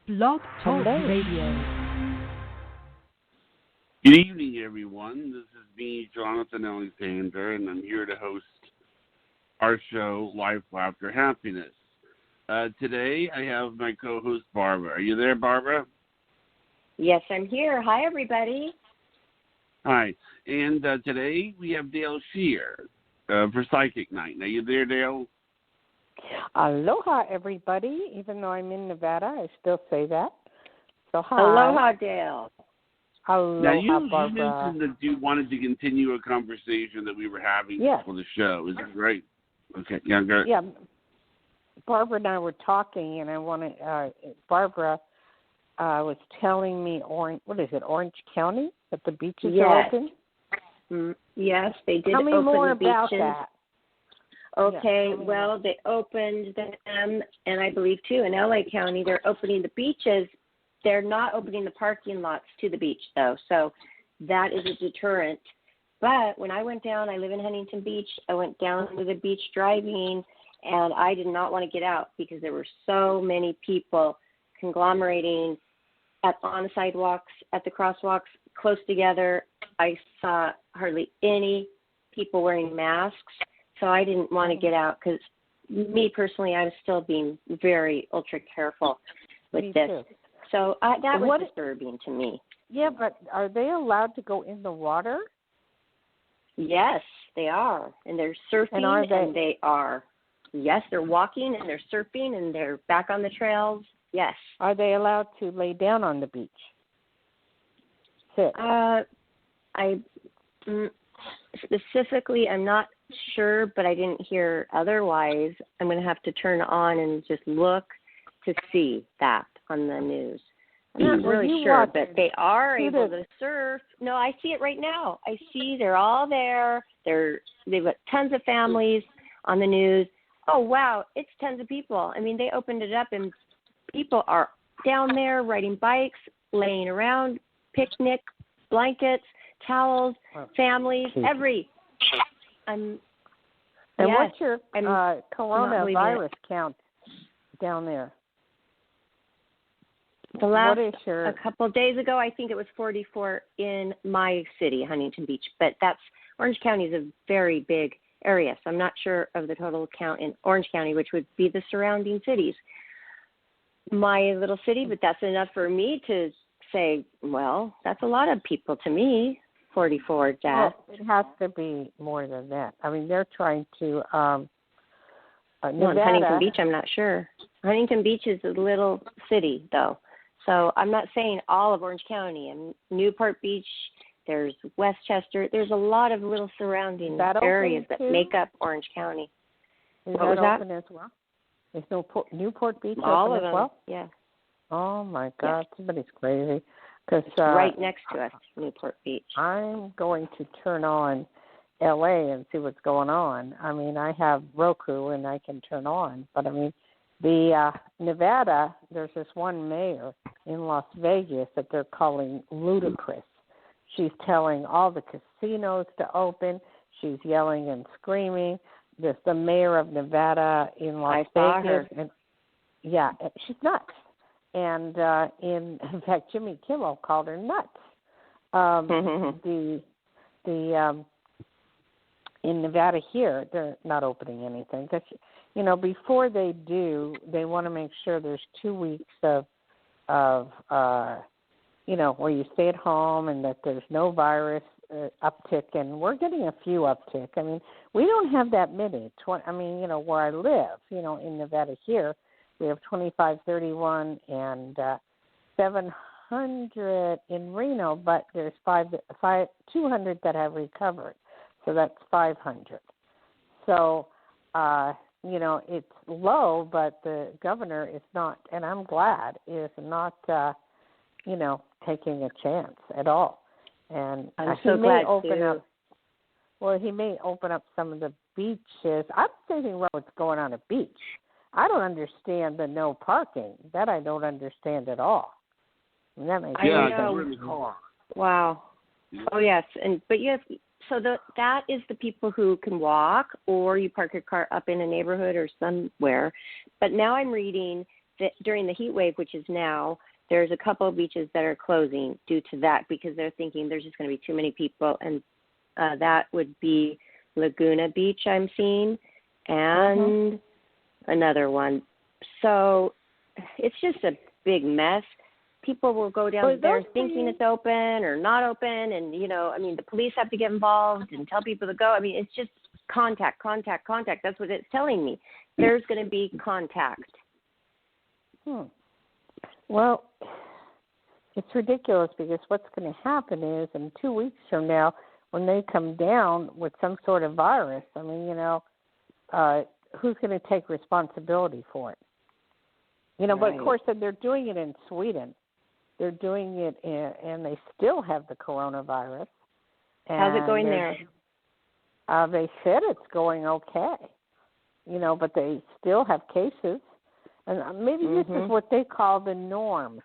Blog Talk Hello. Radio. Good evening, everyone. This is me, Jonathan Alexander, and I'm here to host our show, Life, Laughter, Happiness. Today, I have my co-host, Barbara. Are you there, Barbara? Yes, I'm here. Hi, everybody. Hi. And today, we have Dayle Schear for Psychic Night. Are you there, Dayle? Aloha, everybody. Even though I'm in Nevada, I still say that. So hi. Aloha, Dayle. Aloha, Now, you Barbara. mentioned that you wanted to continue a conversation that we were having for the show. Is that right? Okay. Yeah, go. Yeah. Barbara and I were talking, and Barbara was telling me, Orange County, that the beaches are open? Yes, they did Tell me open more the about beaches. that. Okay, well, they opened them, and I believe, too, in LA County, they're opening the beaches. They're not opening the parking lots to the beach, though, so that is a deterrent. But when I went down, I live in Huntington Beach, I went down to the beach driving, and I did not want to get out because there were so many people conglomerating on the sidewalks, at the crosswalks, close together. I saw hardly any people wearing masks. So I didn't want to get out because me personally, I was still being very ultra careful with this. Too. So that was disturbing to me. Yeah, but are they allowed to go in the water? Yes, they are. And they're surfing and they are. Yes, they're walking and they're surfing and they're back on the trails. Yes. Are they allowed to lay down on the beach? Sit. Specifically, I'm not sure, but I didn't hear otherwise. I'm going to have to turn on and just look to see that on the news. I'm not really sure, but they are able to surf. No, I see it right now. I see they're all there. They've got tons of families on the news. Oh, wow, it's tons of people. I mean, they opened it up, and people are down there riding bikes, laying around, picnic, blankets, towels, families, what's your coronavirus count down there? A couple of days ago, I think it was 44 in my city, Huntington Beach. But Orange County is a very big area, so I'm not sure of the total count in Orange County, which would be the surrounding cities. My little city, but that's enough for me to say, well, that's a lot of people to me. 44 deaths. Well, it has to be more than that. I mean, they're trying to. In Huntington Beach, I'm not sure. Huntington Beach is a little city, though. So I'm not saying all of Orange County. And Newport Beach, there's Westchester. There's a lot of little surrounding areas that make up Orange County. Is that open as well? Is Newport Beach all open of as well? Yeah. Oh, my God. Yeah. Somebody's crazy. It's right next to us, Newport Beach. I'm going to turn on LA and see what's going on. I mean, I have Roku and I can turn on. But, I mean, the Nevada, there's this one mayor in Las Vegas that they're calling ludicrous. She's telling all the casinos to open. She's yelling and screaming. There's the mayor of Nevada in Las Vegas. Saw her. And, she's nuts. And in fact, Jimmy Kimmel called her nuts. In Nevada here, they're not opening anything because before they do, they want to make sure there's 2 weeks of where you stay at home and that there's no virus uptick, and we're getting a few uptick. I mean, we don't have that many. Where I live, in Nevada here. We have 2531 and 700 in Reno, but there's 200 that have recovered. So that's 500. So, it's low, but the governor is not, and I'm glad, is not, taking a chance at all. And I'm so glad too. He may open up some of the beaches. I'm thinking about what's going on at beach. I don't understand the no parking. That I don't understand at all. And that makes sense. Wow. Oh yes, but you have that is the people who can walk, or you park your car up in a neighborhood or somewhere. But now I'm reading during the heat wave, which is now, there's a couple of beaches that are closing due to that because they're thinking there's just going to be too many people, and that would be Laguna Beach I'm seeing, and another one. So it's just a big mess. People will go down there thinking it's open or not open, and, the police have to get involved and tell people to go. It's just contact. That's what it's telling me. There's going to be contact. Well, it's ridiculous because what's going to happen is in 2 weeks from now, when they come down with some sort of virus, who's going to take responsibility for it? Right. But of course, they're doing it in Sweden. They're doing it, and they still have the coronavirus. How's it going there? They said it's going okay, but they still have cases. And maybe this is what they call the norm.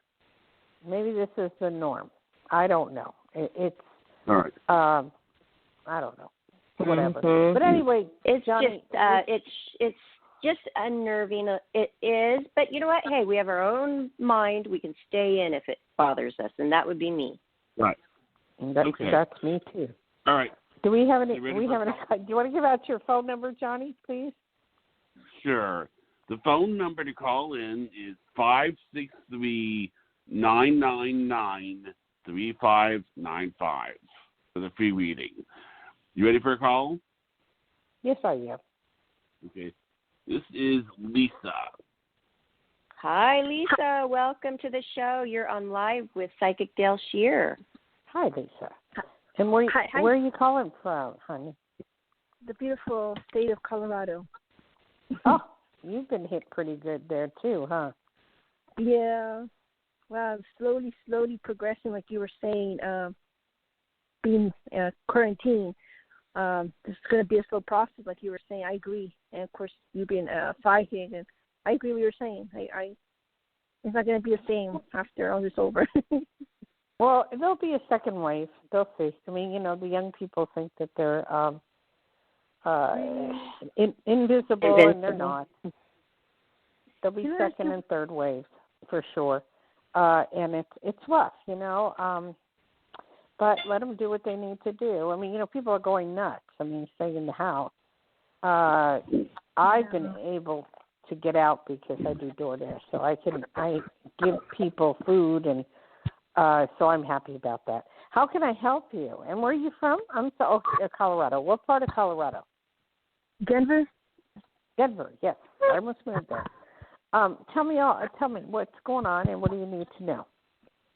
Maybe this is the norm. I don't know. It's all right. I don't know. Whatever. But anyway, it's Johnny, it's just unnerving. It is. But you know what? Hey, we have our own mind. We can stay in if it bothers us, and that would be me. Right. That's me too. All right. Do we have any? Do you want to give out your phone number, Johnny, please? Sure. The phone number to call in is 563-999-3595 for the free reading. You ready for a call? Yes, I am. Okay. This is Lisa. Hi, Lisa. Welcome to the show. You're on live with Psychic Dayle Schear. Hi, Lisa. And where are you calling from, honey? The beautiful state of Colorado. Oh, you've been hit pretty good there too, huh? Yeah. Wow, slowly progressing, like you were saying, being quarantined. This is going to be a slow process, like you were saying. I agree. And, of course, you being fighting, and I agree with what you're saying. It's not going to be the same after all this over. Well, there'll be a second wave. They'll see. The young people think that they're invisible, and they're not. There'll be second and third waves for sure, and it's rough, But let them do what they need to do. People are going nuts. Stay in the house. I've been able to get out because I do DoorDash, so I give people food, and so I'm happy about that. How can I help you? And where are you from? Colorado. What part of Colorado? Denver. Denver, yes. I almost moved there. Tell me what's going on and what do you need to know?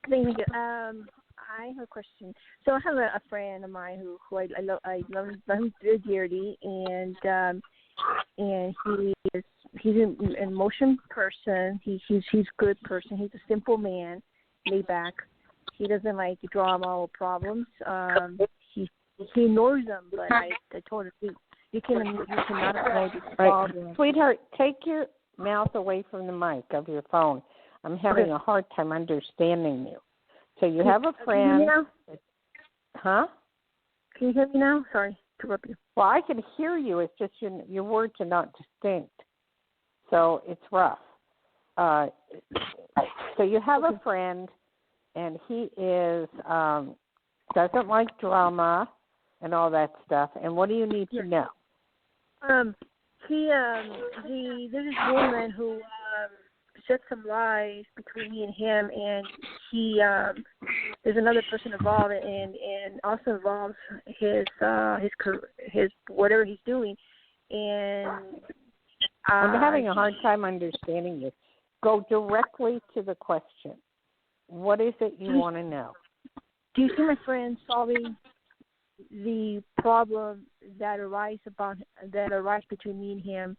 Thank you. I have a question. So I have a friend of mine who I love him very dearly, and he's an emotion person. He's a good person. He's a simple man, laid back. He doesn't like drama or problems. He ignores them, but I told him you cannot ignore these problems. Right. Sweetheart, take your mouth away from the mic of your phone. I'm having a hard time understanding you. So you have a friend. Huh? Can you hear me now? Sorry to interrupt you. Well, I can hear you. It's just your words are not distinct. So it's rough. So you have a friend, and he is doesn't like drama and all that stuff. And what do you need to know? There's this woman who set some lies between me and him, and there's another person involved, and also involves his whatever he's doing, and I'm having a hard time understanding you. Go directly to the question. What is it you want to know? Do you see my friend solving the problem that arises between me and him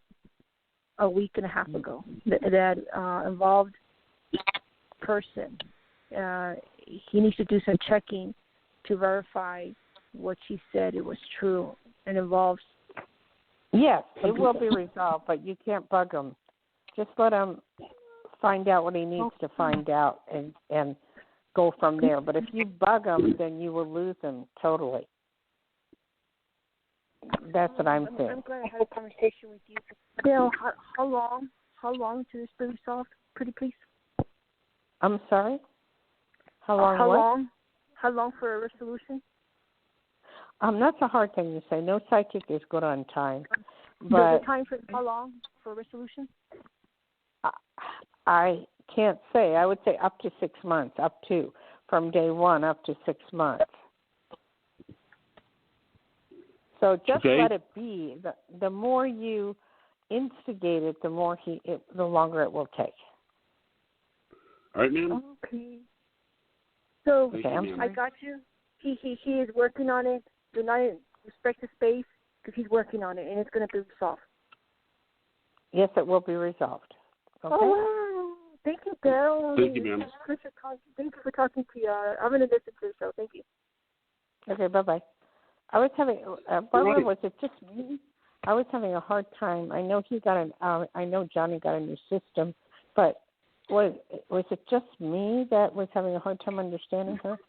a week and a half ago? That involved person. He needs to do some checking to verify what she said it was true, and involves. Yes, it will be resolved, but you can't bug him. Just let him find out what he needs to find out and go from there. But if you bug him, then you will lose him totally. That's what I'm saying. I'm glad I had a conversation with you. Bill, how long to this be resolved? pretty please? I'm sorry? How long what? How long for a resolution? That's a hard thing to say. No psychic is good on time. The time for how long for a resolution? I can't say. I would say up to 6 months, from day one up to 6 months. So just let it be. The more you instigate it, the longer it will take. All right, ma'am. Okay. So You, I got you. He is working on it. Do not respect the space because he's working on it, and it's going to be resolved. Yes, it will be resolved. Okay. Oh, thank you, Dayle. Thank you, ma'am. Thank you for talking to you. I'm going to listen to the show. Thank you. Okay, bye-bye. I was having, Barbara, was it just me? I was having a hard time. I know I know Johnny got a new system, but was it just me that was having a hard time understanding her?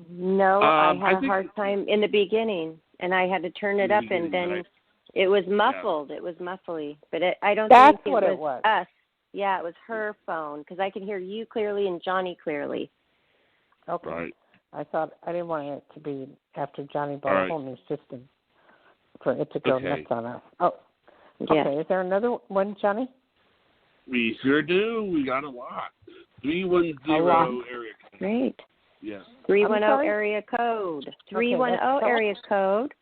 No, I had a hard time in the beginning, and I had to turn it up, and then it was muffled. Yeah. It was muffly, but I don't think it was us. Yeah, it was her phone, because I could hear you clearly and Johnny clearly. Okay. Right. I didn't want it to be after Johnny bought a whole new system for it to go nuts on us. Oh, okay. Yeah. Is there another one, Johnny? We sure do. We got a lot. 310 area code. Great. Yes. 310 area code. 310 area code.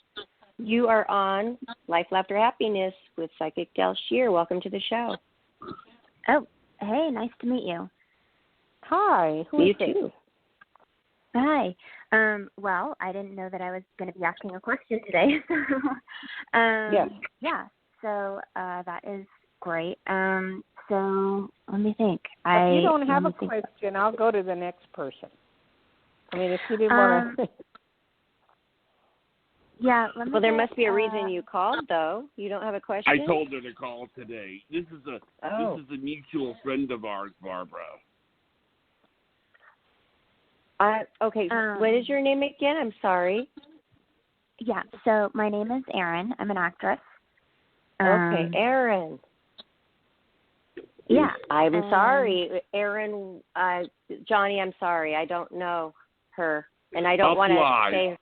You are on Life, Laughter, Happiness with Psychic Dayle Schear. Welcome to the show. Oh, hey, nice to meet you. Hi. You too. Hi. Well, I didn't know that I was going to be asking a question today. Yes. Yeah. So that is great. So let me think. If you don't have a question, I'll go to the next person. I mean, if you didn't want to. Yeah. Well, there must be a reason you called, though. You don't have a question? I told her to call today. This is a mutual friend of ours, Barbara. Okay. What is your name again? I'm sorry. Yeah. So my name is Erin. I'm an actress. Okay, Erin. Yeah. I'm sorry, Erin. Johnny, I'm sorry. I don't know her, and I don't want to say.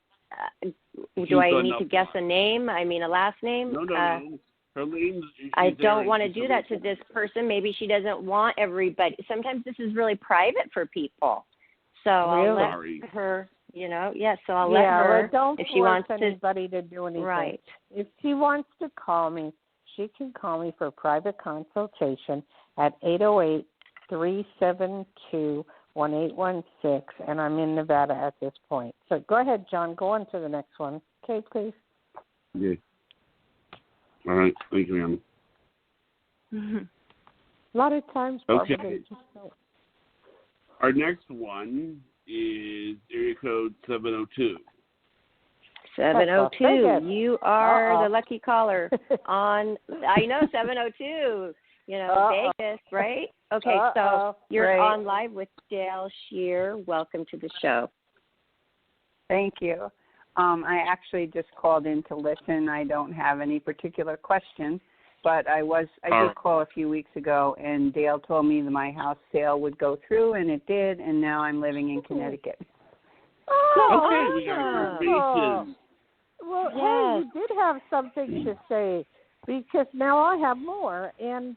Do I need to guess a name? I mean, a last name? No. Her name's. I don't want to do that to this person. Maybe she doesn't want everybody. Sometimes this is really private for people. So I'll let her, so I'll let her, don't if she wants anybody to do anything. Right. If she wants to call me, she can call me for a private consultation at 808-372-1816, and I'm in Nevada at this point. So go ahead, John. Go on to the next one. Okay, please. Yeah. All right. Thank you, ma'am. Mm-hmm. A lot of times, Barbara, okay. Our next one is area code 702. 702. You are the lucky caller on, I know, 702, Vegas, right? Okay, so you're on live with Dayle Schear. Welcome to the show. Thank you. I actually just called in to listen. I don't have any particular question, but I did call a few weeks ago, and Dayle told me that my house sale would go through, and it did, and now I'm living in Connecticut. Okay, we got information. Well, hey, you did have something to say, because now I have more, and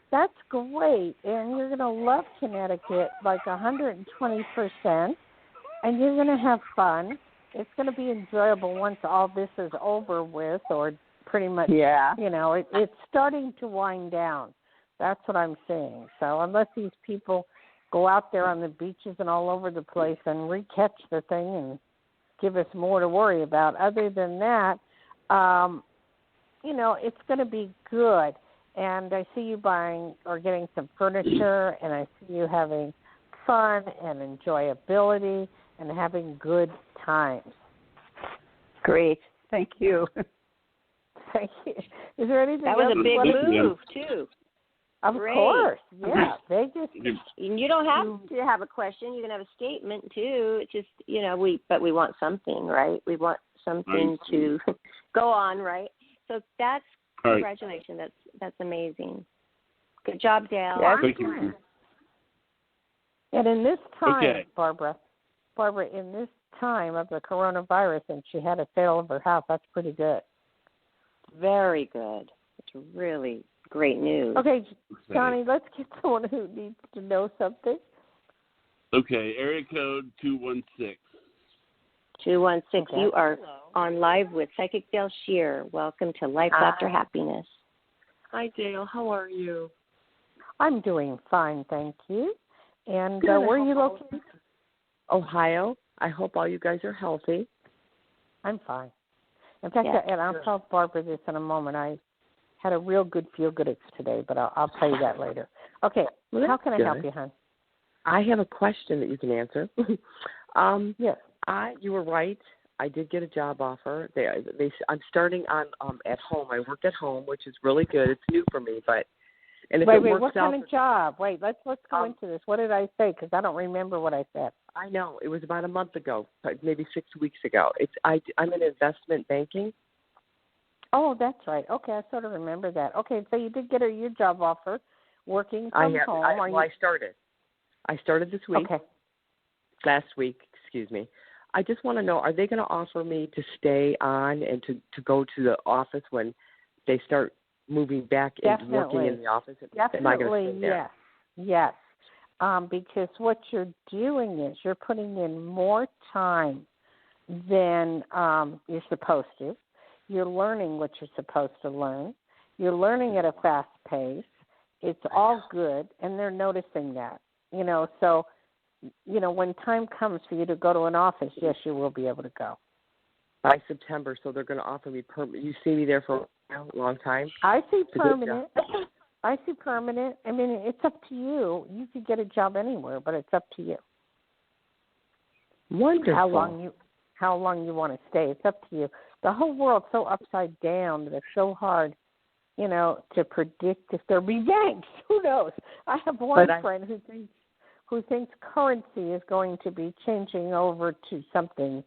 that's great, and you're going to love Connecticut like 120%, and you're going to have fun. It's going to be enjoyable once all this is over with, or pretty much, it's starting to wind down. That's what I'm saying. So unless these people go out there on the beaches and all over the place and recatch the thing and give us more to worry about, other than that, it's going to be good. And I see you buying or getting some furniture, and I see you having fun and enjoyability and having good times. Great. Thank you. Thank you. Is there anything else? That was a big move, too. Of course. Yeah. Vegas. You don't have to have a question. You can have a statement, too. It's just, but we want something, right? We want something to go on, right? So congratulations. That's amazing. Good job, Dayle. Well, thank you. And in this time, Barbara, in this time of the coronavirus, and she had a sale of her house, that's pretty good. Very good. It's really great news. Okay, Johnny, let's get someone who needs to know something. Okay, area code 216. 216. Okay. You are on live with Psychic Dayle Schear. Welcome to Life After Happiness. Hi, Dayle. How are you? I'm doing fine, thank you. And where are you located? Ohio. I hope all you guys are healthy. I'm fine. In fact, and I'll tell Barbara this in a moment. I had a real good feel-good today, but I'll tell you that later. Okay, how can I help you, hon? I have a question that you can answer. Yes. You were right. I did get a job offer. I'm starting on at home. I work at home, which is really good. It's new for me, but wait, what kind of job? Wait, let's go into this. What did I say? Because I don't remember what I said. I know it was about a month ago, maybe 6 weeks ago. I'm in investment banking. Oh, that's right. Okay, I sort of remember that. Okay, so you did get your job offer, working from home. I started. I started this week. Okay. Last week, excuse me. I just want to know, are they going to offer me to stay on and to go to the office when they start moving back into working in the office? Definitely, Am I going to stay there? Yes. Because what you're doing is you're putting in more time than you're supposed to. You're learning what you're supposed to learn. You're learning at a fast pace. It's all good, and they're noticing that. So, when time comes for you to go to an office, yes, you will be able to go. By September, so they're going to offer me permanent. You see me there for a long time? I see permanent. I see permanent. I mean, it's up to you. You could get a job anywhere, but it's up to you. Wonderful. How long you want to stay? It's up to you. The whole world's so upside down that it's so hard, to predict if there'll be banks. Who knows? I have one friend who thinks currency is going to be changing over to something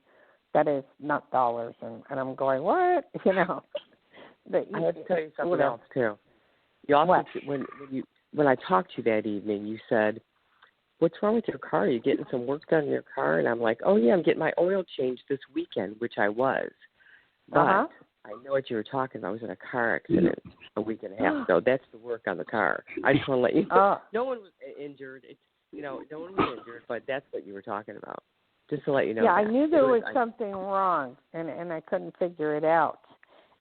that is not dollars, and I'm going, what? I have to tell you something else too. You also, when I talked to you that evening, you said, "What's wrong with your car? Are you getting some work done in your car?" And I'm like, "Oh yeah, I'm getting my oil changed this weekend," which I was. But I know what you were talking about. I was in a car accident a week and a half ago. That's the work on the car. I just want to let you know. No one was injured. No one was injured, but that's what you were talking about. Just to let you know. Yeah, I knew there was something wrong, and I couldn't figure it out.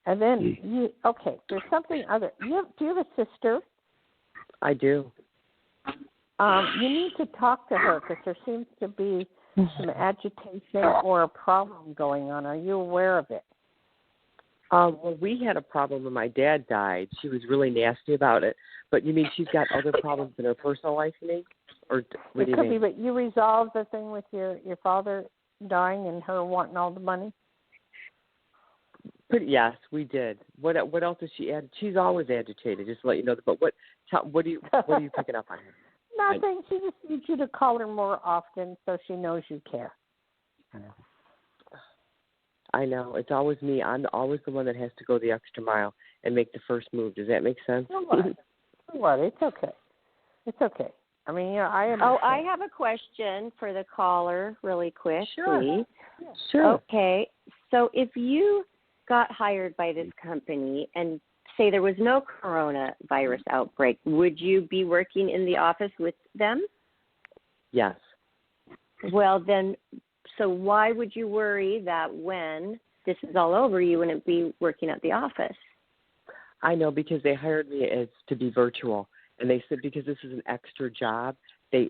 And then there's something other. Do you have a sister? I do. You need to talk to her because there seems to be some agitation or a problem going on. Are you aware of it? Well, we had a problem when my dad died. She was really nasty about it. But you mean she's got other problems in her personal life, you mean? Or what do you mean? It could be, but you resolved the thing with your father dying and her wanting all the money? But yes, we did. What else does she add? She's always agitated, just to let you know. But what are you picking up on her? Nothing. She just needs you to call her more often so she knows you care. I know. It's always me. I'm always the one that has to go the extra mile and make the first move. Does that make sense? What? It's okay. It's okay. I mean, I am. Oh, I have a question for the caller really quick, please. Yeah. Sure. Okay. So if you got hired by this company and say there was no coronavirus outbreak, would you be working in the office with them? Yes. Well, then, so why would you worry that when this is all over, you wouldn't be working at the office? I know, because they hired me to be virtual, and they said because this is an extra job, they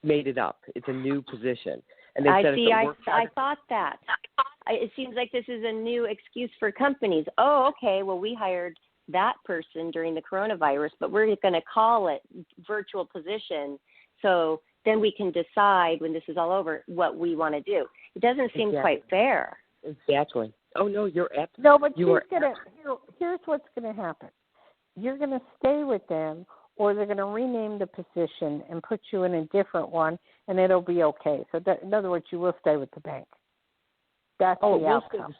made it up. It's a new position, and they said I thought that. It seems like this is a new excuse for companies. Oh, okay. Well, we hired that person during the coronavirus, but we're going to call it virtual position, so then we can decide when this is all over what we want to do. It doesn't seem quite fair. Exactly. Oh, no, you're absolutely. No, but here's what's going to happen. You're going to stay with them, or they're going to rename the position and put you in a different one, and it'll be okay. So, in other words, you will stay with the bank. That's the outcome.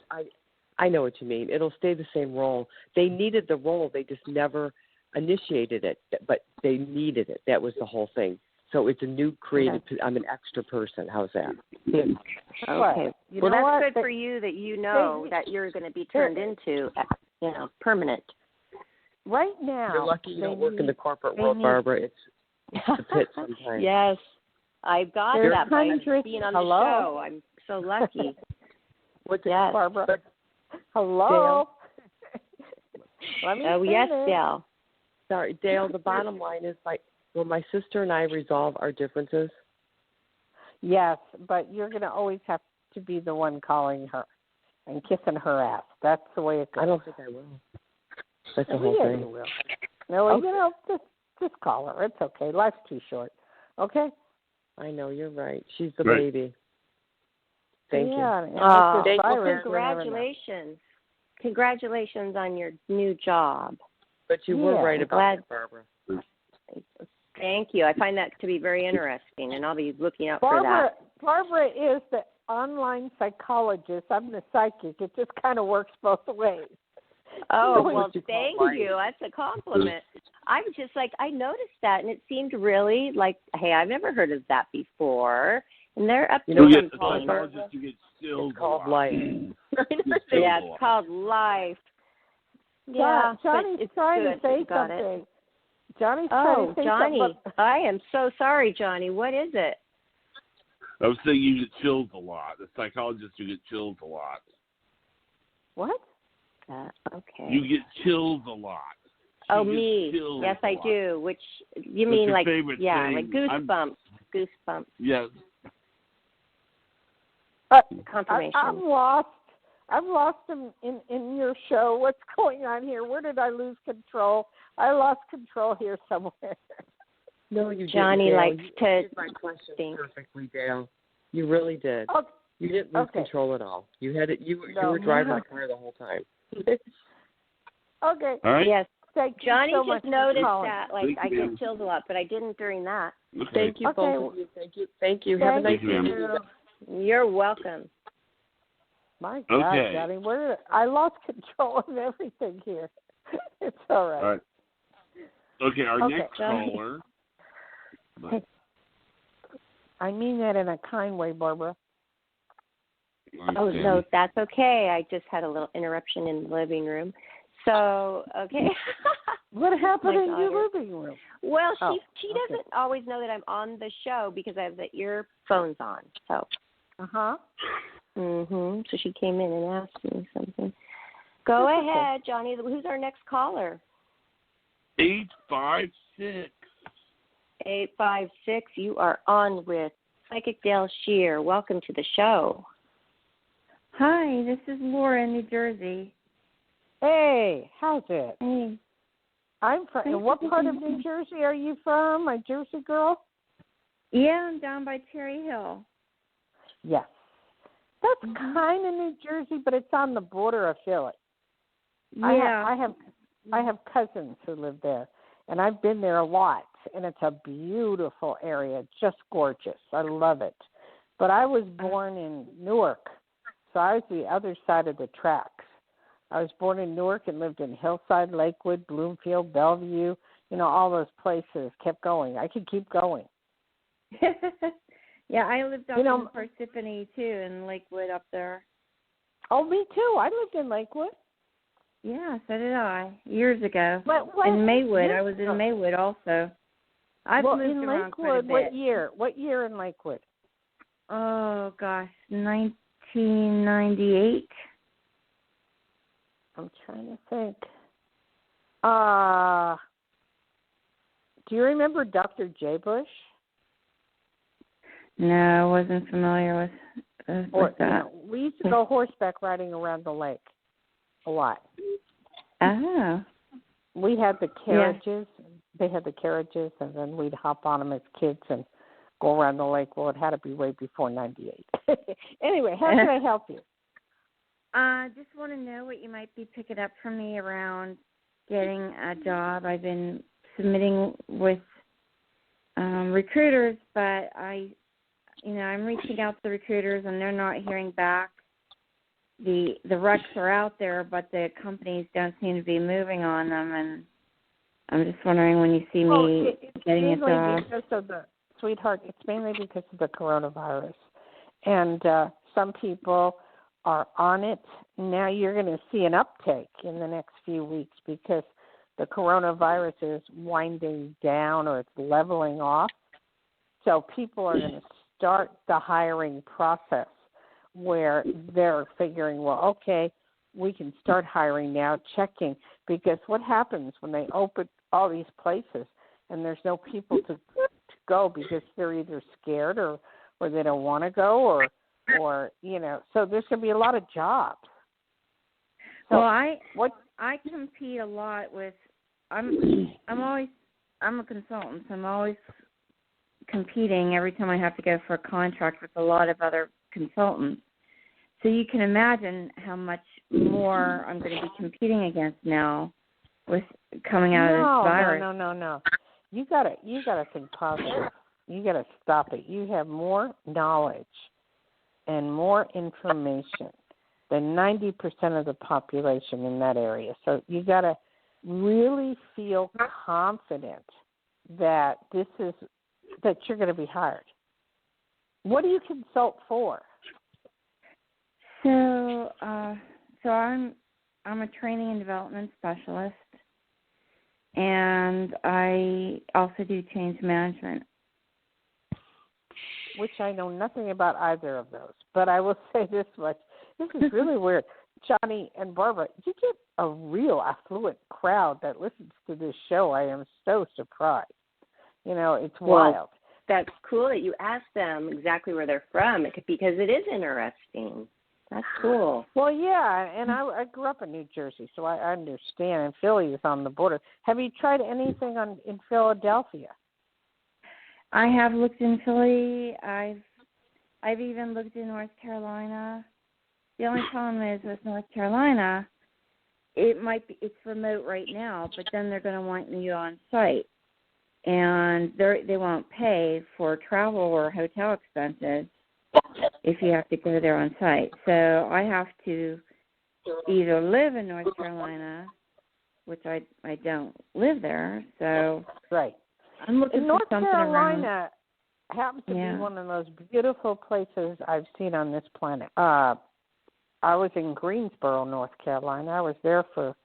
I know what you mean. It'll stay the same role. They needed the role. They just never initiated it, but they needed it. That was the whole thing. So it's a new created. I'm an extra person. How's that? Okay. Well, Well, that's good for you that you know that you're going to be turned into, permanent. Right now, you're lucky you don't work in the corporate world, Barbara. It's the pit sometimes. Yes, I've got that by being on the show. I'm so lucky. What's yes. Barbara? Hello. Let me finish. Yes, Dayle. Sorry, Dayle. The bottom line is, will my sister and I resolve our differences? Yes, but you're going to always have to be the one calling her and kissing her ass. That's the way it goes. I don't think I will. That's the whole thing. You will. No, okay. Just call her. It's okay. Life's too short. Okay? I know, you're right. She's the baby. Thank you. Congratulations. Congratulations on your new job. But you were right about it, Barbara. Thank you. I find that to be very interesting, and I'll be looking out for that. Barbara is the online psychologist. I'm the psychic. It just kind of works both ways. Oh, well, thank you. That's a compliment. I was just I noticed that, and it seemed really hey, I've never heard of that before. And they're up to something. It's called life. Yeah, it's called life. Yeah, Johnny's trying to say something. Johnny's trying to say something. I am so sorry, Johnny. What is it? I was saying you get chills a lot. The psychologist, you get chills a lot. What? Okay. You get chills a lot. Me. Yes, I do. Which you mean like goosebumps. Goosebumps. Yes. Confirmation. I'm lost. I've lost him in your show. What's going on here? Where did I lose control? I lost control here somewhere. No, you didn't. Johnny likes to answered my question perfectly, Dayle. You really did. Okay. You didn't lose control at all. You had it. You were driving the car the whole time. Okay. All right. Yes. Thank you Johnny so just much noticed that. I get chills a lot, but I didn't during that. Okay. Thank you, both of you. Thank you. Have a nice evening. You're welcome. My God, Johnny, I lost control of everything here. It's all right. All right. Okay, our next caller. I mean that in a kind way, Barbara. Oh, no, that's okay. I just had a little interruption in the living room. So, okay. What happened in your living room? Well, she doesn't always know that I'm on the show because I have the earphones on. So. So she came in and asked me something. Go ahead, Johnny. Who's our next caller? 856. 856. You are on with Psychic Dayle Schear. Welcome to the show. Hi, this is Laura in New Jersey. Hey, how's it? Hey. I'm from. What part of New Jersey are you from? A Jersey girl? Yeah, I'm down by Cherry Hill. Yes. That's kind of New Jersey, but it's on the border of Philly. Yeah. I have cousins who live there, and I've been there a lot, and it's a beautiful area, just gorgeous. I love it. But I was born in Newark, so I was the other side of the tracks. I was born in Newark and lived in Hillside, Lakewood, Bloomfield, Bellevue, all those places. Kept going. I could keep going. Yeah, I lived up in Parsippany, too, in Lakewood up there. Oh, me too. I lived in Lakewood. Yeah, so did I, years ago. What, in Maywood. I was in Maywood also. I've lived in around Lakewood, quite a bit. What year? What year in Lakewood? Oh, gosh, 1998. I'm trying to think. Do you remember Dr. J. Bush? No, I wasn't familiar with that. We used to go horseback riding around the lake a lot. Oh. We had the carriages. Yeah. They had the carriages, and then we'd hop on them as kids and go around the lake. Well, it had to be way before 98. Anyway, how can I help you? Just want to know what you might be picking up for me around getting a job. I've been submitting with recruiters, but I'm reaching out to the recruiters and they're not hearing back. The recs are out there, but the companies don't seem to be moving on them, and I'm just wondering when you see me getting a job. sweetheart, it's mainly because of the coronavirus. And some people are on it. Now you're going to see an uptake in the next few weeks because the coronavirus is winding down or it's leveling off. So people are going to start the hiring process where they're figuring, well, okay, we can start hiring now, checking. Because what happens when they open all these places and there's no people to go because they're either scared or they don't want to go or so there's going to be a lot of jobs. So well, I compete a lot with I'm a consultant, so I'm always competing every time I have to go for a contract with a lot of other consultants. So you can imagine how much more I'm going to be competing against now with coming out of this virus. No. You gotta think positive. You gotta stop it. You have more knowledge and more information than 90% of the population in that area. So you gotta really feel confident that that you're going to be hired. What do you consult for? So I'm a training and development specialist, and I also do change management. Which I know nothing about either of those, but I will say this much. This is really weird. Johnny and Barbara, you get a real affluent crowd that listens to this show. I am so surprised. It's wild. Well, that's cool that you asked them exactly where they're from because it is interesting. That's cool. Well, yeah, and I grew up in New Jersey, so I understand. And Philly is on the border. Have you tried anything in Philadelphia? I have looked in Philly. I've even looked in North Carolina. The only problem is with North Carolina, it's remote right now, but then they're going to want you on site, and they won't pay for travel or hotel expenses if you have to go there on site. So I have to either live in North Carolina, which I don't live there, so right. I'm looking for something North Carolina around. Happens to be one of those beautiful places I've seen on this planet. I was in Greensboro, North Carolina. I was there for a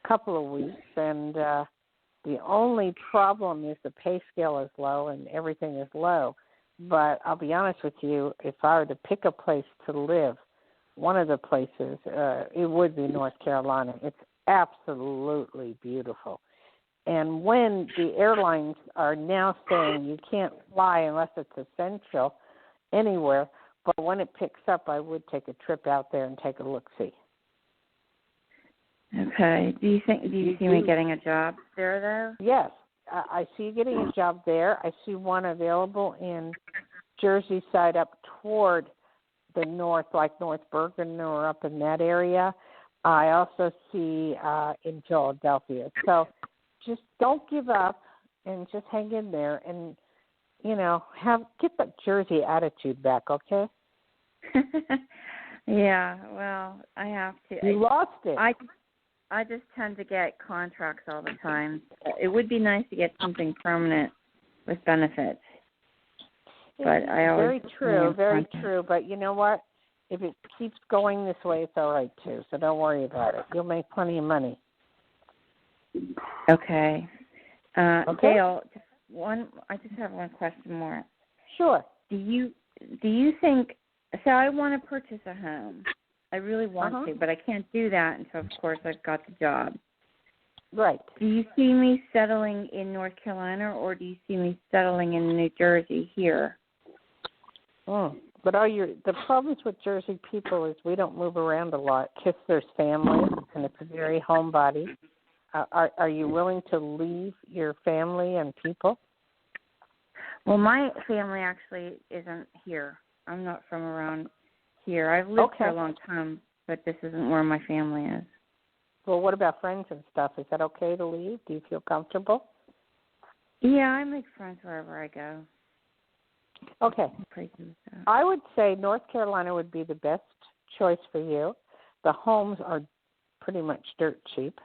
couple of weeks, and the only problem is the pay scale is low and everything is low. But I'll be honest with you, if I were to pick a place to live, one of the places, it would be North Carolina. It's absolutely beautiful. And when the airlines are now saying you can't fly unless it's essential anywhere, but when it picks up, I would take a trip out there and take a look-see. Okay. Do you see me getting a job there, though? Yes. I see you getting a job there. I see one available in Jersey side up toward the north, like North Bergen or up in that area. I also see in Philadelphia. So just don't give up and just hang in there and, get that Jersey attitude back, okay? Yeah, well, I have to. You lost it. I just tend to get contracts all the time. It would be nice to get something permanent with benefits. But I always very true. But you know what? If it keeps going this way, it's all right too. So don't worry about it. You'll make plenty of money. Okay. Okay. Dayle, I just have one question more. Sure. Do you think? So I want to purchase a home. I really want to, but I can't do that until, of course, I've got the job. Right. Do you see me settling in North Carolina, or do you see me settling in New Jersey here? Oh, but the problems with Jersey people is we don't move around a lot because there's family and it's a very homebody. Are you willing to leave your family and people? Well, my family actually isn't here. I'm not from around here. I've lived here a long time, but this isn't where my family is. Well, what about friends and stuff? Is that okay to leave? Do you feel comfortable? Yeah, I make friends wherever I go. Okay. I would say North Carolina would be the best choice for you. The homes are pretty much dirt cheap.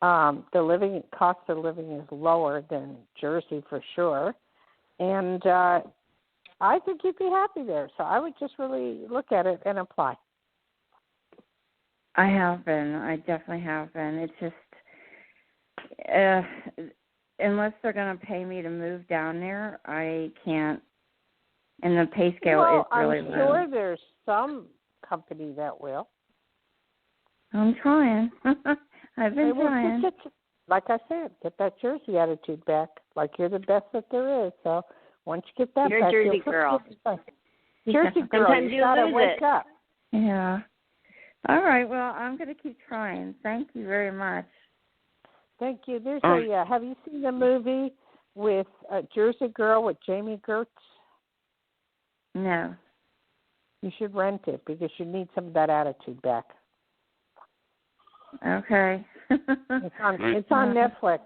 The cost of living is lower than Jersey for sure. And I think you'd be happy there. So I would just really look at it and apply. I have been. I definitely have been. It's just, unless they're going to pay me to move down there, I can't. And the pay scale is really low. I'm sure there's some company that will. I'm trying. I've been trying. Like I said, get that Jersey attitude back. Like you're the best that there is. So once you get that you're back, a Jersey girl. Jersey girl. Sometimes you gotta lose wake up. Yeah. All right. Well, I'm going to keep trying. Thank you very much. Thank you. There's have you seen the movie with Jersey Girl with Jamie Gertz? No. You should rent it because you need some of that attitude back. Okay. It's on Netflix.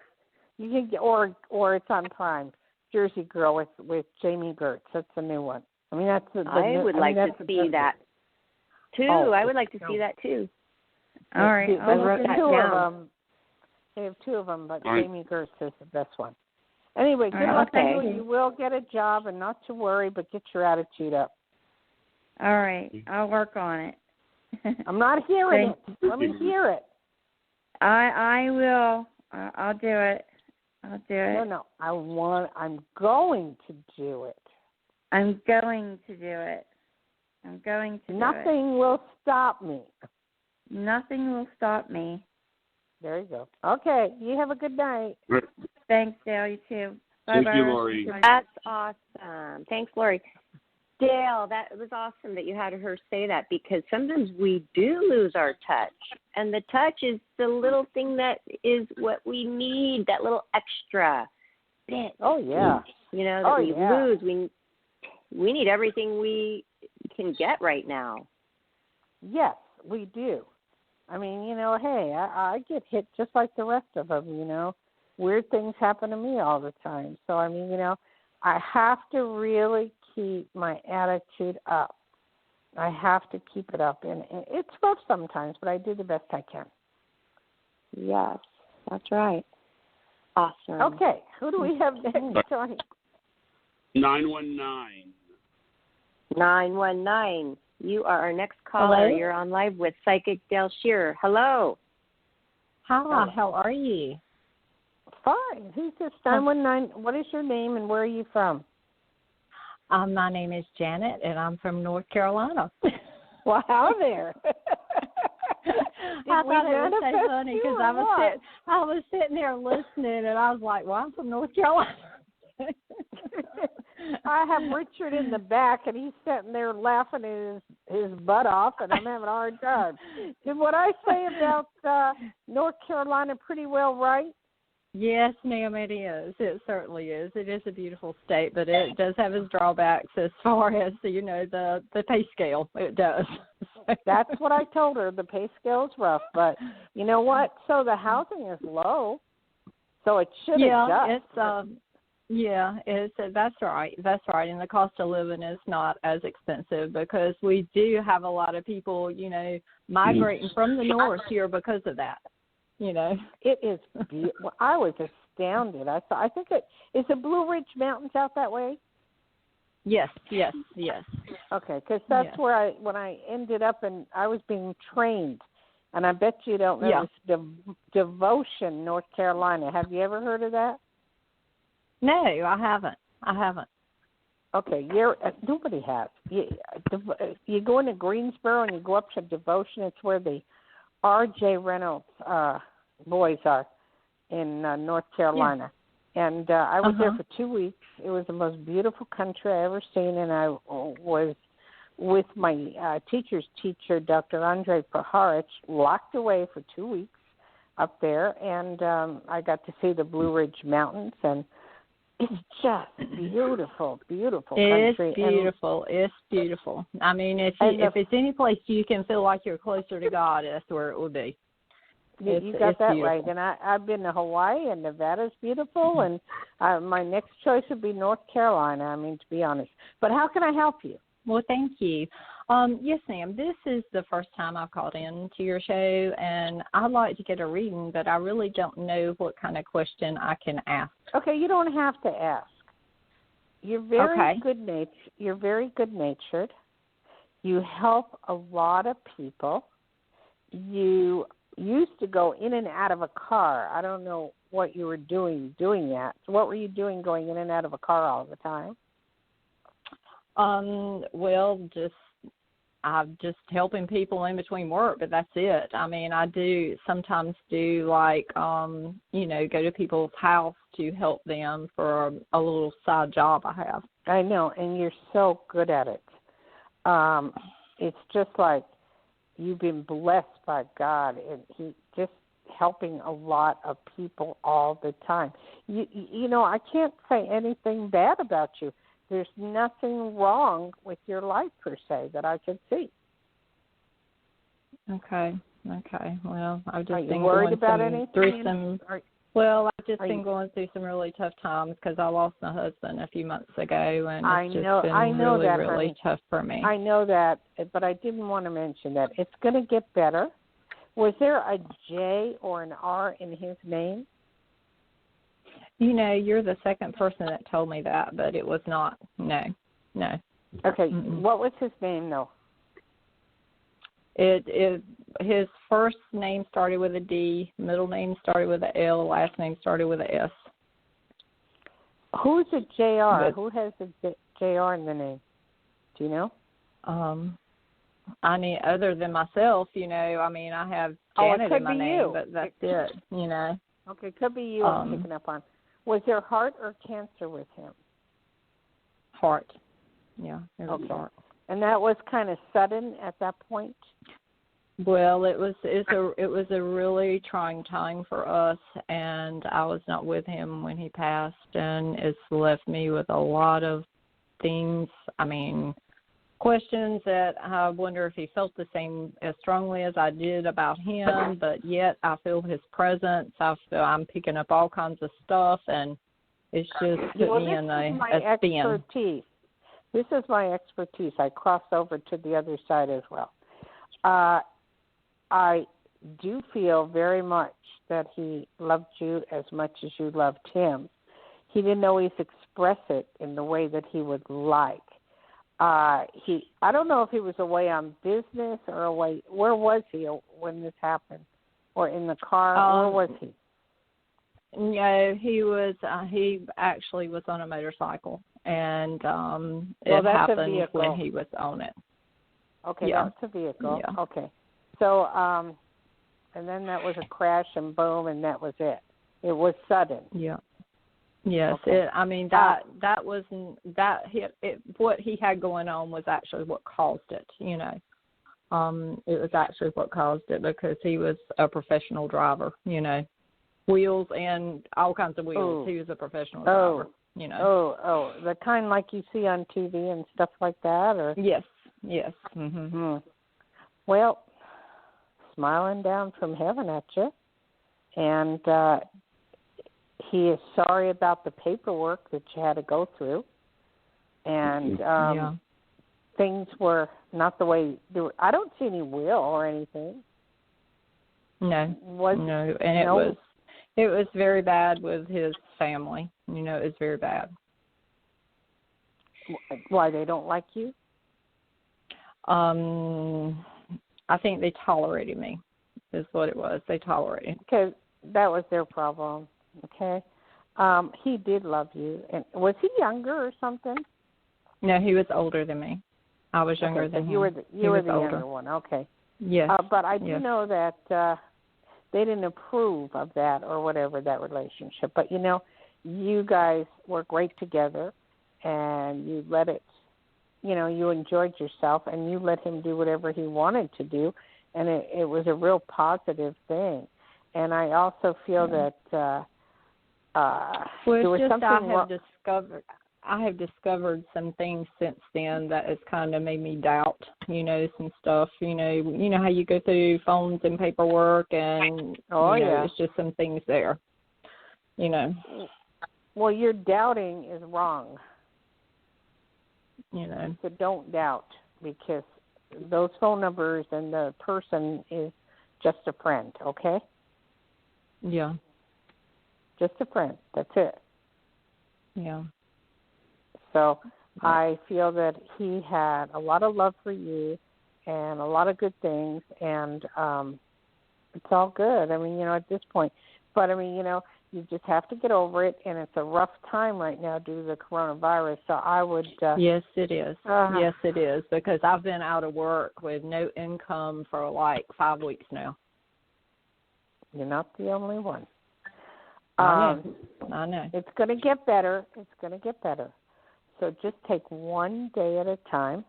You can get, or it's on Prime. Jersey Girl with Jamie Gertz. That's the new one. I mean, that's I would like to see that too. I would like to see that too. All right. I wrote that down. They have two of them, but Jamie Gertz is the best one. Anyway, good luck to you. You will get a job, and not to worry, but get your attitude up. All right. I'll work on it. I'm not hearing it. Let me hear it. I will. I'll do it. I'll do it. No. I'm going to do it. I'm going to do it. I'm going to do it. Nothing will stop me. Nothing will stop me. There you go. Okay. You have a good night. Thanks, Dayle. You too. Bye-bye. Thank you, Lori. That's awesome. Thanks, Lori. Dayle, that was awesome that you had her say that, because sometimes we do lose our touch. And the touch is the little thing that is what we need, that little extra bit. Oh, yeah. That we lose. We need everything we can get right now. Yes, we do. I mean, hey, I get hit just like the rest of them, Weird things happen to me all the time. So, I mean, I have to really keep my attitude up. I have to keep it up. And it's rough sometimes, but I do the best I can. Yes, that's right. Awesome. Okay, who do we have next, Tony? 919. 919. You are our next caller. Hello? You're on live with Psychic Dayle Schear. Hello. Hi, how are you? Fine. Who's this? 919. What is your name and where are you from? My name is Janet, and I'm from North Carolina. Wow, there. I thought it was so funny because I was sitting there listening, and I was like, well, I'm from North Carolina. I have Richard in the back, and he's sitting there laughing his butt off, and I'm having a hard time. Did what I say about North Carolina pretty well right? Yes, ma'am, it is. It certainly is. It is a beautiful state, but it does have its drawbacks as far as, the pay scale. It does. That's what I told her. The pay scale is rough, but you know what? So the housing is low, so it should adjust. That's right. That's right. And the cost of living is not as expensive because we do have a lot of people, migrating from the north here because of that. It is beautiful. I was astounded. I think is the Blue Ridge Mountains out that way? Yes. Okay, because that's where when I ended up, and I was being trained, and I bet you don't know it's Devotion, North Carolina. Have you ever heard of that? No, I haven't. Okay, nobody has. You go into Greensboro and you go up to Devotion. It's where the R.J. Reynolds boys are in North Carolina. Yeah. And I was there for 2 weeks. It was the most beautiful country I ever seen, and I was with my teacher's teacher, Dr. Andre Proharich, locked away for 2 weeks up there, and I got to see the Blue Ridge Mountains, and it's just beautiful, beautiful country. It's beautiful. I mean, if it's any place you can feel like you're closer to God, that's where it would be. You got that beautiful. right. And I've been to Hawaii, and Nevada's beautiful, and my next choice would be North Carolina, I mean, to be honest. But how can I help you? Well, thank you. Yes, ma'am. This is the first time I've called in to your show, and I'd like to get a reading, but I really don't know what kind of question I can ask. Okay, you don't have to ask. You're very You're very good-natured. You help a lot of people. You used to go in and out of a car. I don't know what you were doing that. So what were you doing going in and out of a car all the time? Well, I'm just helping people in between work, but that's it. I mean, I do sometimes do like, go to people's house to help them for a little side job I have. I know, and you're so good at it. It's just like you've been blessed by God, and He just helping a lot of people all the time. You know, I can't say anything bad about you. There's nothing wrong with your life per se that I can see. Okay. Well, I've just been worried about going anything? through some. Well, I've just been going through some really tough times because I lost my husband a few months ago, and it's been really tough for me. I know that, but I didn't want to mention that. It's going to get better. Was there a J or an R in his name? You know, you're the second person that told me that, but it was not. No. Okay, Mm-mm. What was his name, though? His first name started with a D, middle name started with a L, last name started with a S. Who's a JR? Who has a JR in the name? Do you know? I mean, other than myself, I mean, I have Janet in my name, but that's it, Okay, could be you I'm picking up on. Was there heart or cancer with him? Heart. Yeah, it was heart. And that was kind of sudden at that point? Well, it was a really trying time for us, and I was not with him when he passed, and it's left me with a lot of things. I mean, questions that I wonder if he felt the same as strongly as I did about him, but yet I feel his presence. I feel I'm picking up all kinds of stuff, and it's just put me in a spin. This is my expertise. I cross over to the other side as well. I do feel very much that he loved you as much as you loved him. He didn't always express it in the way that he would like. I don't know if he was away on business or away. Where was he when this happened? Or in the car? Where was he? No, he was. He actually was on a motorcycle, and it happened when he was on it. Okay, that's a vehicle. Yeah. Okay, so and then that was a crash and boom, and that was it. It was sudden. Yeah. Yes. Okay. That wasn't that. What he had going on was actually what caused it. It was actually what caused it because he was a professional driver. Wheels and all kinds of wheels. He was a professional driver, the kind like you see on TV and stuff like that, or yes. Mm-hmm. Well, smiling down from heaven at you, and he is sorry about the paperwork that you had to go through, and things were not the way they were. I don't see any will or anything. No, and it was very bad with his family. It was very bad. Why, they don't like you? I think they tolerated me, is what it was. They tolerated. Okay, that was their problem. Okay, he did love you, and was he younger or something? No, he was older than me. I was younger than him. You were the younger one. Okay. Yes. But I do know that they didn't approve of that or whatever, that relationship. But, you guys were great together, and you let it, you enjoyed yourself, and you let him do whatever he wanted to do, and it was a real positive thing. And I also feel that there was something I have discovered some things since then that has kind of made me doubt, some stuff. You know how you go through phones and paperwork, and it's just some things there. Well, your doubting is wrong. So don't doubt, because those phone numbers and the person is just a friend. Okay. Yeah. Just a friend. That's it. Yeah. So I feel that he had a lot of love for you and a lot of good things, and it's all good. I mean, at this point. But, I mean, you just have to get over it, and it's a rough time right now due to the coronavirus. So I would... yes, it is. Yes, it is, because I've been out of work with no income for like 5 weeks now. You're not the only one. I know. It's going to get better. It's going to get better. So just take one day at a time.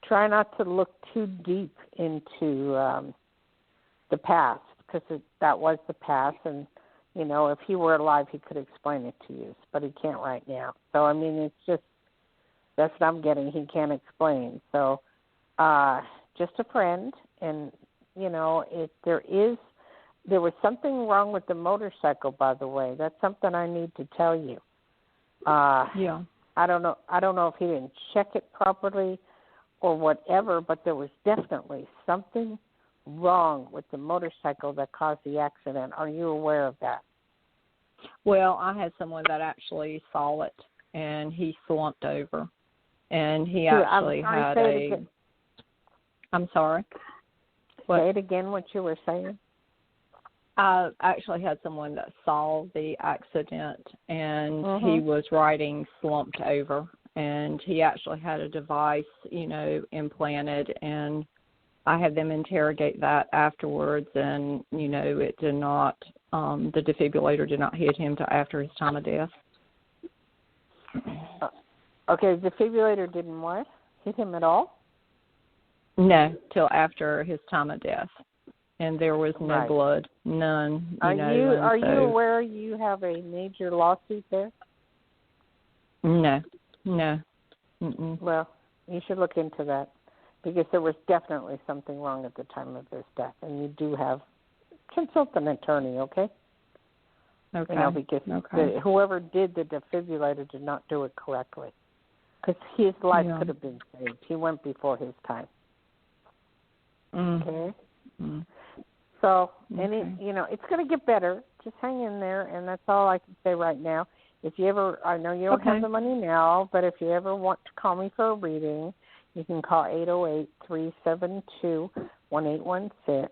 Try not to look too deep into the past, because that was the past, and if he were alive, he could explain it to you, but he can't right now. So I mean, it's just that's what I'm getting. He can't explain. So just a friend, and there was something wrong with the motorcycle, by the way. That's something I need to tell you. Yeah. I don't know if he didn't check it properly or whatever, but there was definitely something wrong with the motorcycle that caused the accident. Are you aware of that? Well, I had someone that actually saw it, and he slumped over, and he actually had a... I'm sorry? What? Say it again, what you were saying. I actually had someone that saw the accident, and he was riding slumped over, and he actually had a device, implanted, and I had them interrogate that afterwards, and, it did not, the defibrillator did not hit him till after his time of death. Okay, the defibrillator didn't what? Hit him at all? No, till after his time of death. And there was no blood, none. Are you aware you have a major lawsuit there? No. Mm-mm. Well, you should look into that, because there was definitely something wrong at the time of his death, and you do have consult an attorney, okay? Okay. Because whoever did the defibrillator did not do it correctly, because his life could have been saved. He went before his time. Okay. So, it's going to get better. Just hang in there, and that's all I can say right now. If you ever, I know you don't have the money now, but if you ever want to call me for a reading, you can call 808-372-1816,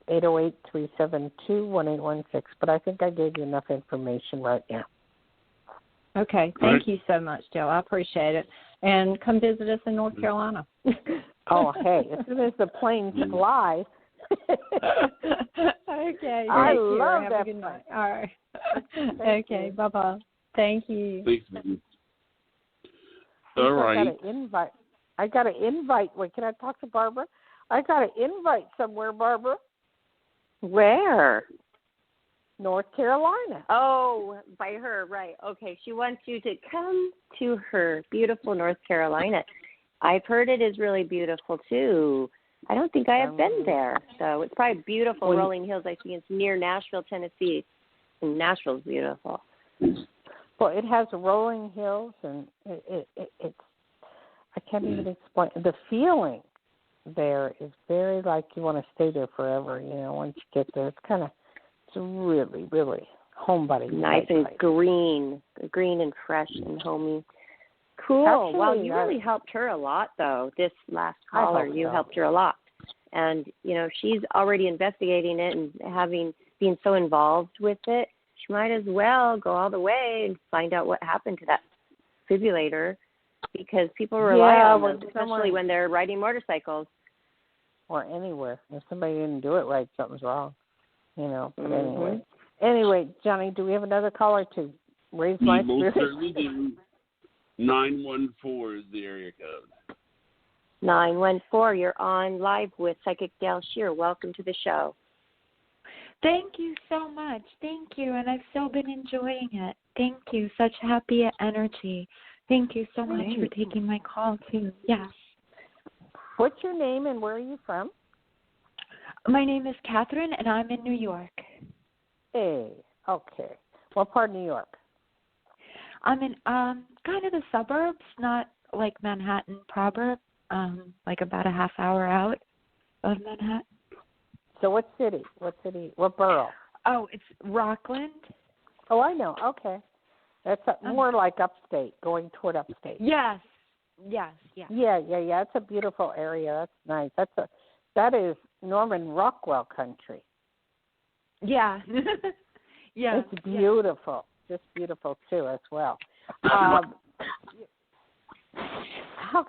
808-372-1816. But I think I gave you enough information right now. Okay. Thank you so much, Dayle. I appreciate it. And come visit us in North Carolina. Oh, hey, as soon as the planes fly. Okay. I love Have that. A good night. All right. Okay. Bye-bye. Thank you. Thanks, man. All right. I got an invite. Wait, can I talk to Barbara? I got an invite somewhere, Barbara. Where? North Carolina. Oh, by her, right. Okay, she wants you to come to her beautiful North Carolina. I've heard it is really beautiful, too. I don't think I have been there. So it's probably beautiful rolling hills. I think it's near Nashville, Tennessee. And Nashville's beautiful. Well, it has rolling hills, and it's I can't even explain. The feeling there is very like you want to stay there forever, once you get there. It's really, really homebody. Nice and green and fresh and homey. Cool. Actually, well, you really helped her a lot, though. This last caller, you helped her a lot. And, she's already investigating it and being so involved with it. She might as well go all the way and find out what happened to that defibrillator, because people rely on them, especially when they're riding motorcycles. Or anywhere. If somebody didn't do it right, something's wrong. But anyway, Johnny, do we have another caller to raise my spirit? Most certainly do. 914 is the area code. 914, you're on live with Psychic Dayle Schear. Welcome to the show. Thank you so much. Thank you. And I've so been enjoying it. Thank you. Such happy energy. Thank you so much for taking my call, too. Yes. What's your name and where are you from? My name is Catherine, and I'm in New York. Hey, okay. What part of New York? I'm in kind of the suburbs, not like Manhattan proper, like about a half hour out of Manhattan. So what city? What borough? Oh, it's Rockland. Oh, I know. Okay. That's more like upstate, going toward upstate. Yes. Yeah. It's a beautiful area. That's nice. That is Norman Rockwell country. Yeah. Yeah. It's beautiful. Just beautiful too, as well. How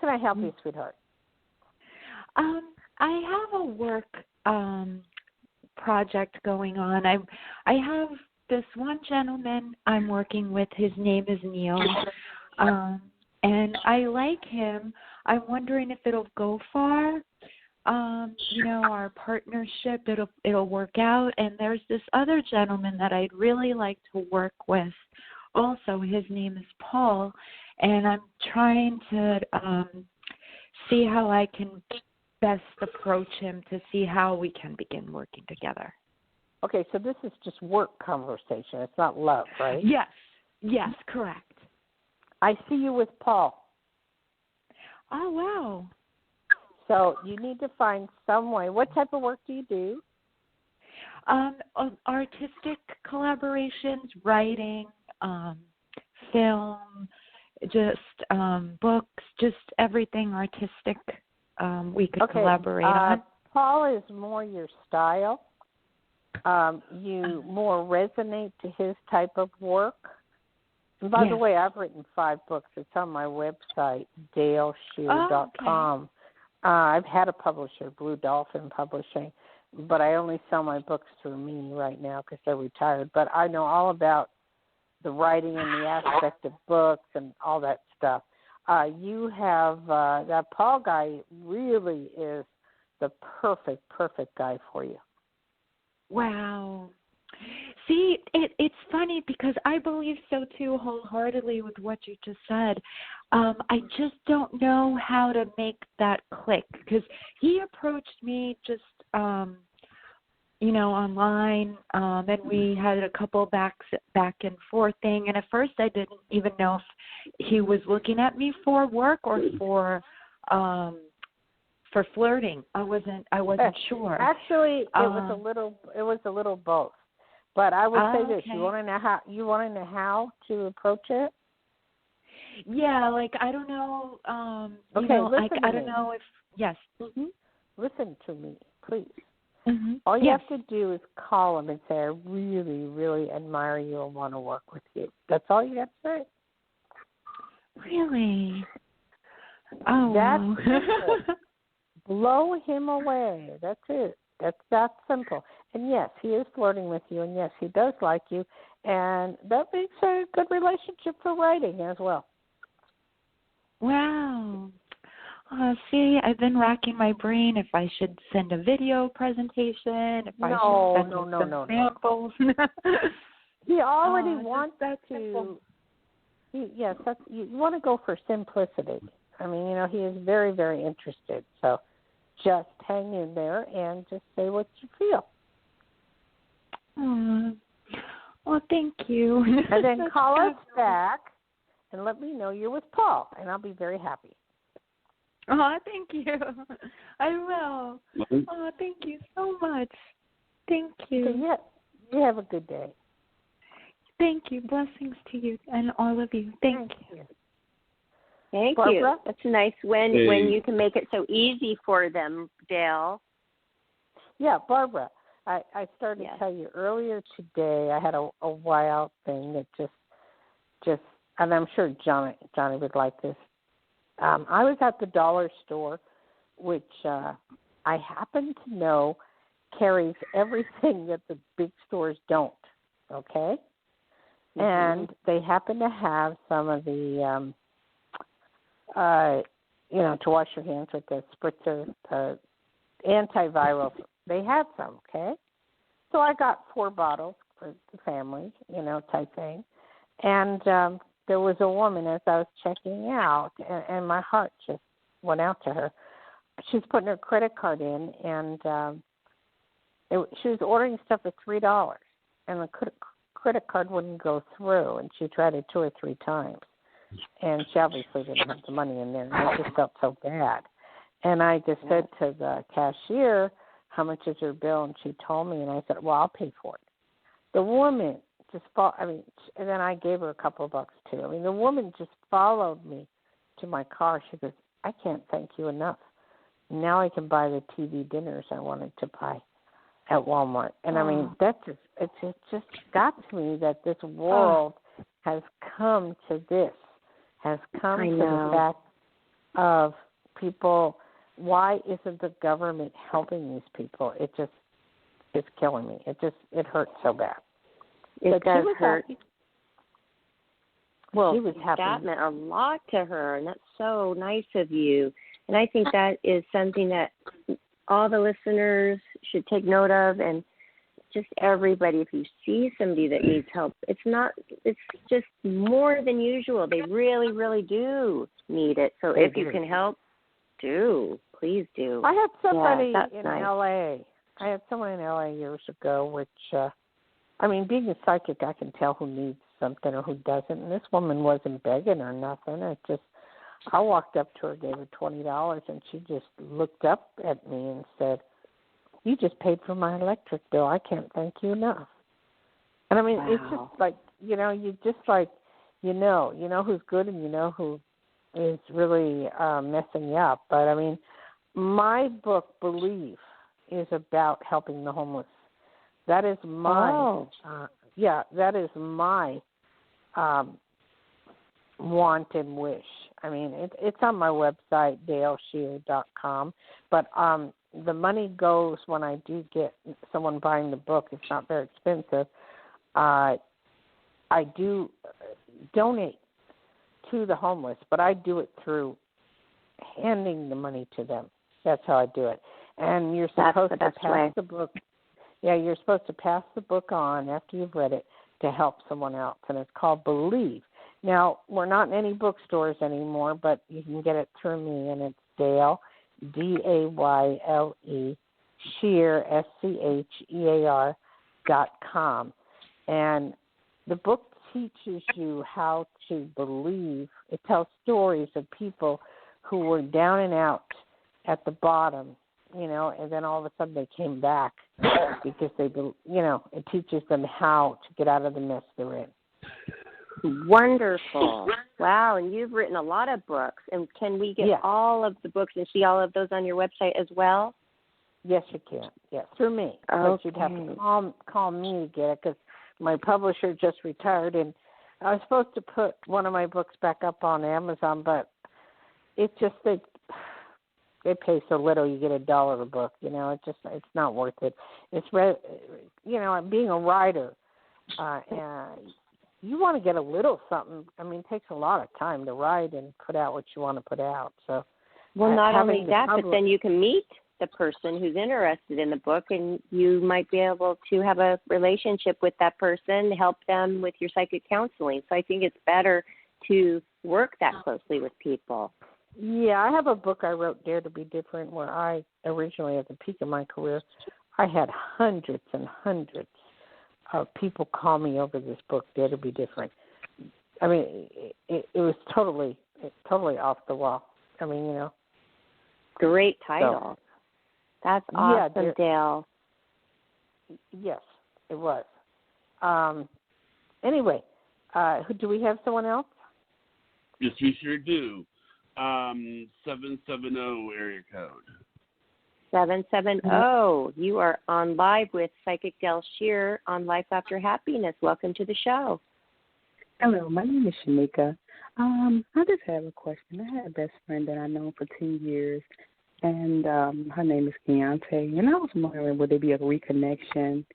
can I help you, sweetheart? I have a work project going on. I have this one gentleman I'm working with. His name is Neil, and I like him. I'm wondering if it'll go far. Our partnership, it'll work out. And there's this other gentleman that I'd really like to work with. Also, his name is Paul, and I'm trying to see how I can best approach him to see how we can begin working together. Okay, so this is just work conversation. It's not love, right? Yes, correct. I see you with Paul. Oh, wow. So you need to find some way. What type of work do you do? Artistic collaborations, writing, film, just books, just everything artistic we could collaborate on. Paul is more your style. You more resonate to his type of work. And by the way, I've written 5 books. It's on my website, DayleSchear.com. Okay. I've had a publisher, Blue Dolphin Publishing, but I only sell my books through me right now because they're retired. But I know all about the writing and the aspect of books and all that stuff. You have that Paul guy really is the perfect guy for you. Wow. See, it's funny because I believe so too wholeheartely with what you just said. I just don't know how to make that click because he approached me just, online, and we had a couple back and forth thing. And at first I didn't even know if he was looking at me for work or for flirting. I wasn't sure. Actually, it was a little both. But I would say this: you want to know how to approach it. Yeah, like I don't know. I don't know if yes. Mm-hmm. Listen to me, please. Mm-hmm. All you have to do is call him and say, "I really, really admire you and want to work with you." That's all you have to say. Really? Oh, that's wow. simple. Blow him away. That's it. That's that simple. And yes, he is flirting with you, and yes, he does like you, and that makes a good relationship for writing as well. Wow. See, I've been racking my brain if I should send a video presentation, if I should send some samples. He already wants to. You want to go for simplicity. I mean, he is very, very interested. So just hang in there and just say what you feel. Well, thank you. And then call us back and let me know you're with Paul, and I'll be very happy. Oh, thank you. I will. Oh, thank you so much. Thank you. Okay, you have a good day. Thank you. Blessings to you and all of you. Thank you. Thank Barbara? you. That's nice when you can make it so easy for them, Dayle. Yeah, Barbara, I started to tell you earlier today I had a wild thing that just and I'm sure Johnny would like this. I was at the dollar store, which I happen to know carries everything that the big stores don't, okay? Mm-hmm. And they happen to have some of the, to wash your hands with the spritzer, the antiviral. They had some, okay? So I got 4 bottles for the family, type thing. And there was a woman as I was checking out, and my heart just went out to her. She's putting her credit card in, and she was ordering stuff for $3, and the credit card wouldn't go through, and she tried it 2 or 3 times. And she obviously didn't have the money in there, and I just felt so bad. And I just said to the cashier, how much is your bill? And she told me, and I said, well, I'll pay for it. The woman just and then I gave her a couple of bucks too. I mean, the woman just followed me to my car. She goes, I can't thank you enough. Now I can buy the TV dinners I wanted to buy at Walmart. And I mean, it just got to me that this world has come to this, has come to the fact of people. Why isn't the government helping these people? It's killing me. It hurts so bad. It does hurt. Happy. Well, he was happy. That meant a lot to her, and that's so nice of you. And I think that is something that all the listeners should take note of, and just everybody. If you see somebody that needs help, it's just more than usual. They really, really do need it. So if you can help, please do. I had somebody in nice. LA. I had someone in LA years ago, which, being a psychic, I can tell who needs something or who doesn't. And this woman wasn't begging or nothing. I walked up to her, gave her $20, and she just looked up at me and said, you just paid for my electric bill. I can't thank you enough. And it's just like, you just like, you know who's good and you know who is really messing you up. But, my book, Believe, is about helping the homeless. That is my, that is my want and wish. It's on my website, DayleSchear.com, but the money goes when I do get someone buying the book. It's not very expensive. I do donate to the homeless, but I do it through handing the money to them. That's how I do it. And you're supposed to pass the book. Yeah, you're supposed to pass the book on after you've read it to help someone else, and it's called Believe. Now, we're not in any bookstores anymore, but you can get it through me, and it's Dayle, Dayle, Schear, SCHEAR.com. And the book teaches you how to believe. It tells stories of people who were down and out at the bottom, and then all of a sudden they came back because it teaches them how to get out of the mess they're in. Wonderful. Wow, and you've written a lot of books. And can we get all of the books and see all of those on your website as well? Yes, you can. Yes, through me. Okay. But you'd have to call me to get it because my publisher just retired, and I was supposed to put one of my books back up on Amazon, but it just they pay so little. You get $1 a book. It's not worth it. It's being a writer, and you want to get a little something. It takes a lot of time to write and put out what you want to put out. So, not only that, but then you can meet the person who's interested in the book, and you might be able to have a relationship with that person, help them with your psychic counseling. So I think it's better to work that closely with people. Yeah, I have a book I wrote, Dare to Be Different, where I originally, at the peak of my career, I had hundreds and hundreds of people call me over this book, Dare to Be Different. It was totally off the wall. Great title. So, that's awesome, Dayle. Yes, it was. Anyway, do we have someone else? Yes, we sure do. 770 area code. 770. You are on live with Psychic Dayle Schear on Life After Happiness. Welcome to the show. Hello, my name is Shanika. I just have a question. I had a best friend that I've known for 10 years, and her name is Keontae. And I was wondering, would there be a reconnection,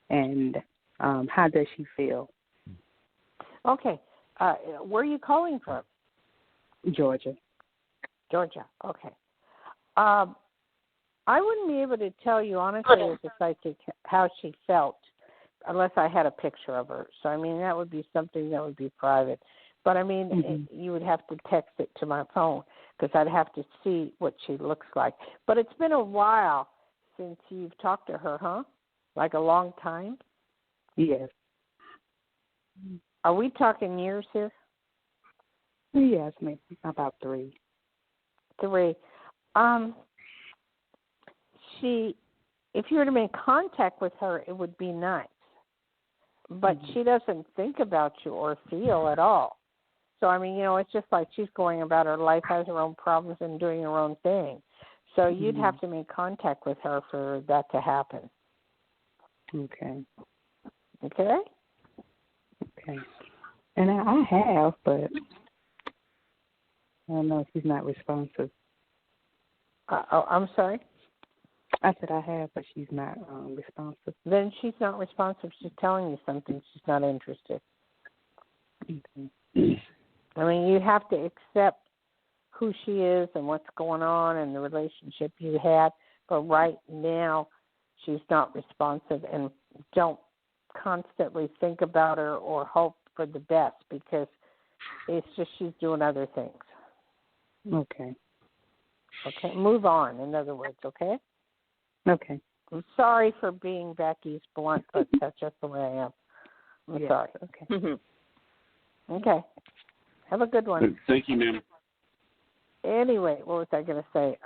and how does she feel? Okay. Where are you calling from? Georgia. Okay. I wouldn't be able to tell you honestly as a psychic how she felt unless I had a picture of her. So, that would be something that would be private. But, you would have to text it to my phone because I'd have to see what she looks like. But it's been a while since you've talked to her, huh? Like a long time? Yes. Are we talking years here? Yes, maybe about 3. 3. If you were to make contact with her, it would be nice. but she doesn't think about you or feel at all. So, I mean, it's just like she's going about her life, has her own problems, and doing her own thing. So you'd have to make contact with her for that to happen. Okay. Okay? Okay. And I have, but I don't know if she's not responsive. I'm sorry? I said I have, but she's not responsive. Then she's not responsive. She's telling you something. She's not interested. Okay. I mean, you have to accept who she is and what's going on and the relationship you had. But right now, she's not responsive. And don't constantly think about her or hope for the best, because it's just she's doing other things. Okay. Okay? Move on, in other words, okay? Okay. I'm sorry for being Becky's blunt, but that's just the way I am. I'm sorry. Okay. Okay. Have a good one. Thank you, ma'am. Anyway, what was I going to say?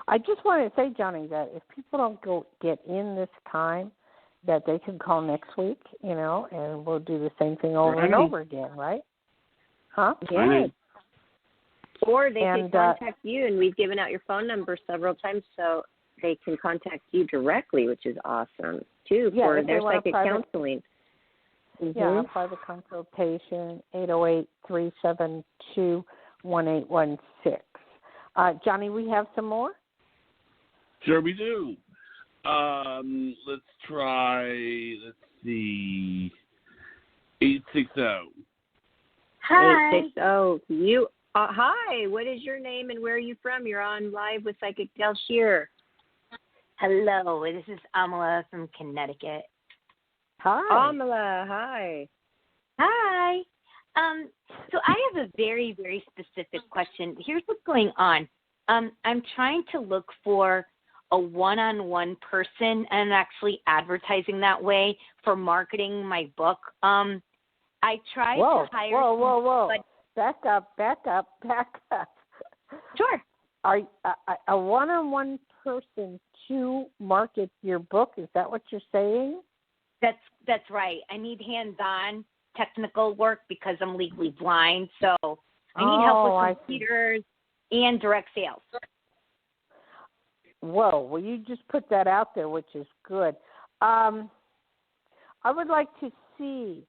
I just wanted to say, Johnny, that if people don't get in this time, that they can call next week, and we'll do the same thing over and over again, right? Huh? Yeah. Or they can contact you, and we've given out your phone number several times so they can contact you directly, which is awesome, too, for their psychic counseling. Yeah, private consultation, 808-372-1816. Johnny, we have some more? Sure we do. Let's see. 860. Hi. 860. You. Hi. What is your name and where are you from? You're on live with Psychic Dayle Schear. Hello. This is Amala from Connecticut. Hi. Amala. Hi. Hi. So I have a very, very specific question. Here's what's going on. I'm trying to look for a one-on-one person and actually advertising that way for marketing my book. I tried to hire. Whoa. Back up. Sure. Are a one-on-one person to market your book? Is that what you're saying? That's right. I need hands-on technical work because I'm legally blind, so I need help with computers and direct sales. Whoa, well, you just put that out there, which is good. I would like to see,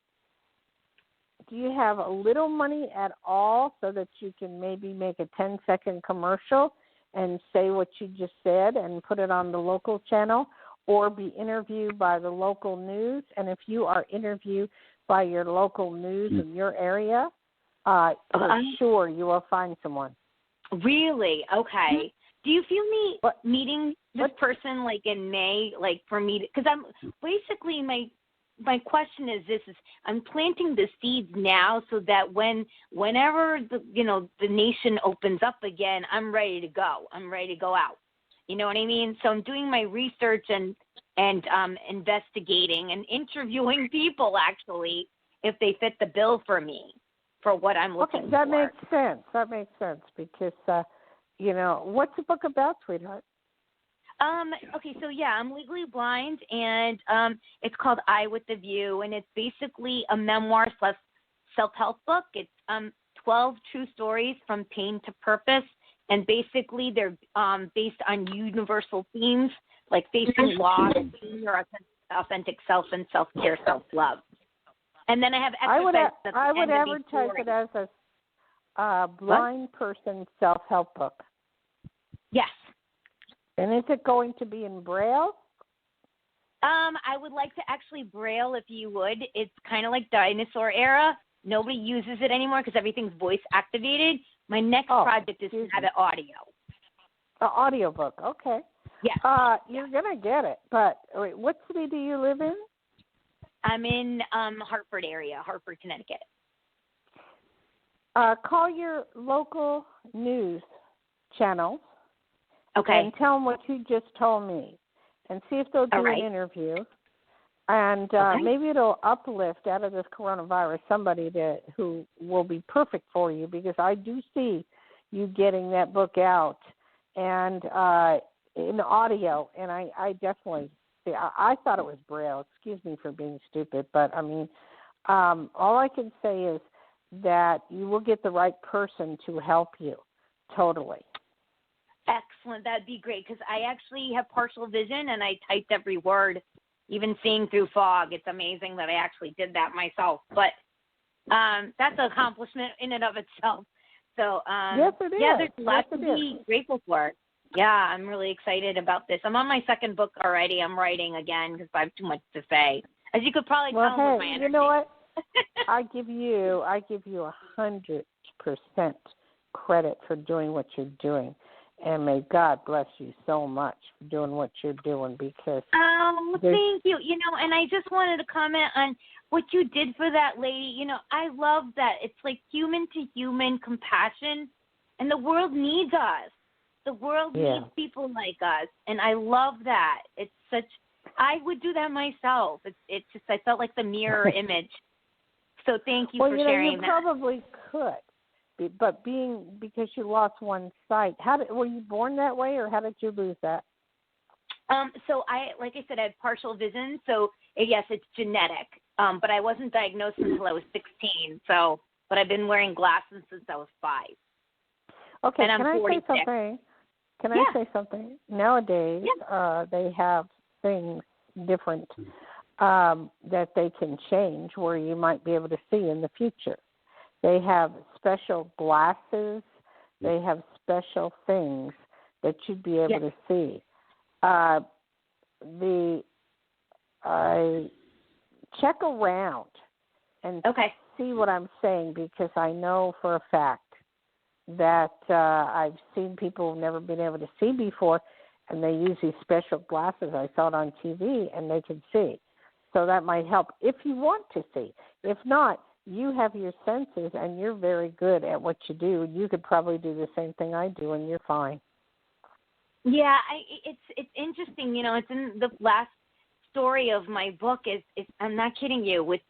do you have a little money at all so that you can maybe make a 10-second commercial and say what you just said and put it on the local channel, or be interviewed by the local news? And if you are interviewed by your local news in your area, for sure you will find someone. Really? Okay. Do you feel me meeting this person like in May, like for me? Because I'm basically my question is this: I'm planting the seeds now so that whenever the nation opens up again, I'm ready to go. I'm ready to go out. You know what I mean? So I'm doing my research and investigating and interviewing people actually if they fit the bill for me for what I'm looking for. That makes sense because. What's the book about, sweetheart? Okay, so yeah, I'm legally blind, and it's called Eye with the View, and it's basically a memoir / self-help book. It's 12 true stories from pain to purpose, and basically they're based on universal themes like facing loss, being your authentic self, and self-care, self-love. And then I have exercises at the I would end of each advertise story. it as a blind person self-help book. Yes. And is it going to be in Braille? I would like to actually Braille if you would. It's kind of like dinosaur era. Nobody uses it anymore because everything's voice activated. My next project is to have it audio. An audio book, okay. Yeah. You're going to get it. But wait, what city do you live in? I'm in Hartford area, Hartford, Connecticut. Call your local news channels. Okay. And tell them what you just told me, and see if they'll do an interview. And maybe it'll uplift out of this coronavirus somebody who will be perfect for you, because I do see you getting that book out and in audio, and I definitely see. I thought it was Braille. Excuse me for being stupid, but I mean, all I can say is that you will get the right person to help you. Totally. Excellent. That'd be great because I actually have partial vision and I typed every word, even seeing through fog. It's amazing that I actually did that myself. But that's an accomplishment in and of itself. So, yes, it is. Yeah, there's lots yes, to be grateful for. Yeah, I'm really excited about this. I'm on my second book already. I'm writing again because I have too much to say. As you could probably tell hey, with my energy. You know what? I give you 100% credit for doing what you're doing. And may God bless you so much for doing what you're doing because thank you. You know, and I just wanted to comment on what you did for that lady. You know, I love that. It's like human to human compassion, and the world needs us. The world needs people like us, and I love that. It's such. I would do that myself. It's just I felt like the mirror image. So thank you for sharing you that. Probably could. But because you lost one sight, were you born that way, or how did you lose that? So like I said, I had partial vision. So yes, it's genetic. But I wasn't diagnosed until I was 16. So, but I've been wearing glasses since I was 5. Okay, and I'm can I 46. say something? Can I say something? Nowadays, they have things different that they can change where you might be able to see in the future. They have special glasses. They have special things that you'd be able to see. Check around and see what I'm saying because I know for a fact that I've seen people who've never been able to see before, and they use these special glasses. I saw it on TV, and they can see. So that might help if you want to see. If not, you have your senses, and you're very good at what you do. You could probably do the same thing I do, and you're fine. Yeah, it's interesting. You know, it's in the last story of my book. Is I'm not kidding you. With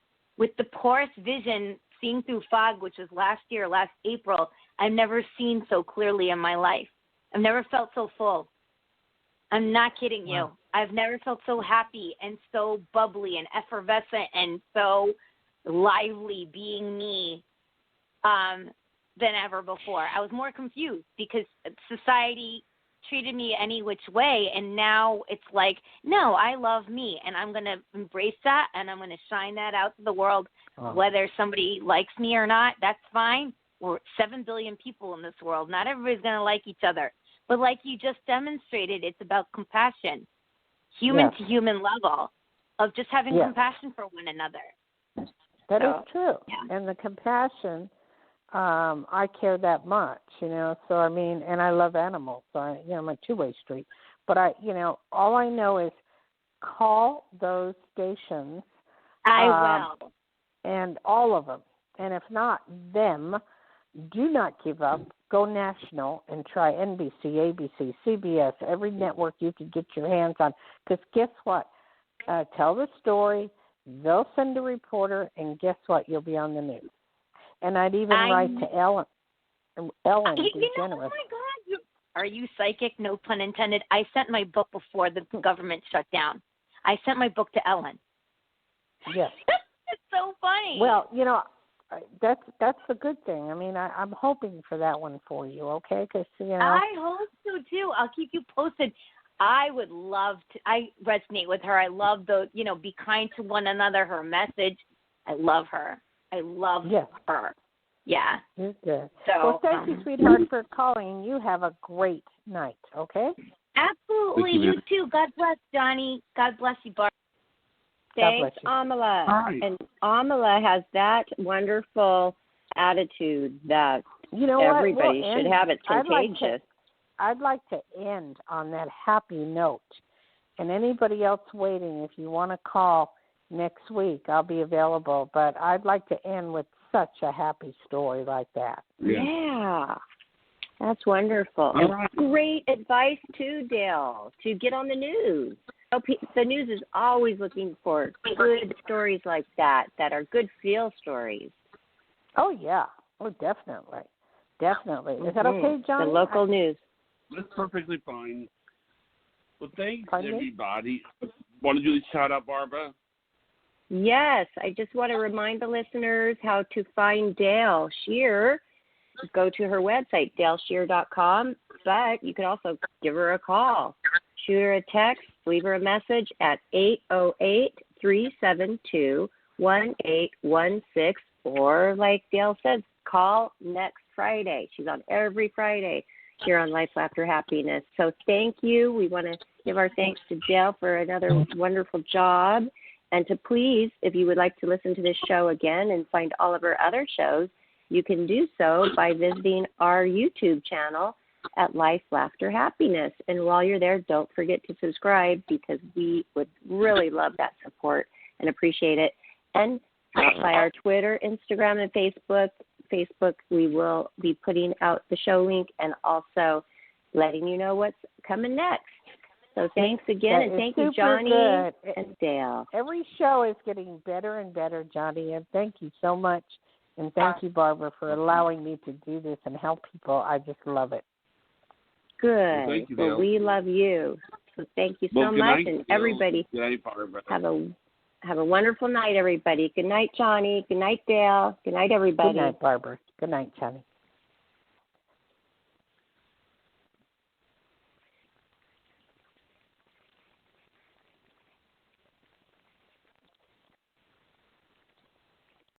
the poorest vision, seeing through fog, which was last April, I've never seen so clearly in my life. I've never felt so full. I'm not kidding you. Wow. I've never felt so happy and so bubbly and effervescent and so lively being me than ever before. I was more confused because society treated me any which way, and now it's like, no, I love me, and I'm going to embrace that, and I'm going to shine that out to the world. Whether somebody likes me or not, that's fine. We're 7 billion people in this world. Not everybody's going to like each other. But like you just demonstrated, it's about compassion, human to human level, of just having compassion for one another. That is true. Yeah. And the compassion, I care that much, you know. So, I mean, and I love animals. So, I'm a two-way street. But, all I know is call those stations. I will. And all of them. And if not them, do not give up. Go national and try NBC, ABC, CBS, every network you can get your hands on. Because guess what? Tell the story. They'll send a reporter, and guess what? You'll be on the news. And I'd even write to Ellen DeGeneres. Oh, my God. Are you psychic? No pun intended. I sent my book before the government shut down. I sent my book to Ellen. Yes. It's so funny. Well, that's a good thing. I mean, I'm hoping for that one for you, okay? Because I hope so too. I'll keep you posted. I would love to. I resonate with her. I love be kind to one another. Her message. I love her. I love her. Yeah. You're good. So, well, thank you, sweetheart, for calling. You have a great night. Okay. Absolutely. You too. God bless, Johnny. God bless you, Bart. Thanks, Amala. Hi. And Amala has that wonderful attitude that everybody should have. It's contagious. I'd like to end on that happy note. And anybody else waiting, if you want to call next week, I'll be available. But I'd like to end with such a happy story like that. Yeah. That's wonderful. Right. Great advice, too, Dayle, to get on the news. The news is always looking for good stories like that are good feel stories. Oh, yeah. Oh, definitely. Definitely. Is that okay, John? The local news. That's perfectly fine. Well, thanks, everybody. want to do the shout out, Barbara? Yes, I just want to remind the listeners how to find Dayle Schear. Go to her website, DayleSchear.com, but you could also give her a call. Shoot her a text, leave her a message at 808-372-1816, or like Dayle says, call next Friday. She's on every Friday here on Life, Laughter, Happiness. So thank you. We want to give our thanks to Dayle for another wonderful job. And to please, if you would like to listen to this show again and find all of our other shows, you can do so by visiting our YouTube channel at Life, Laughter, Happiness. And while you're there, don't forget to subscribe, because we would really love that support and appreciate it. And stop by our Twitter, Instagram, and Facebook. Facebook, we will be putting out the show link and also letting you know what's coming next. So thanks again, and thank you, Johnny and Dayle. Every show is getting better and better, Johnny, and thank you so much. And thank you, Barbara, for allowing me to do this and help people. I just love it. Good. Well, thank you, Dayle. Well, we love you. So thank you so much, night, and Dayle. everybody Good night, Barbara. have a wonderful night, everybody. Good night, Johnny. Good night, Dayle. Good night, everybody. Good night, Barbara. Good night, Johnny.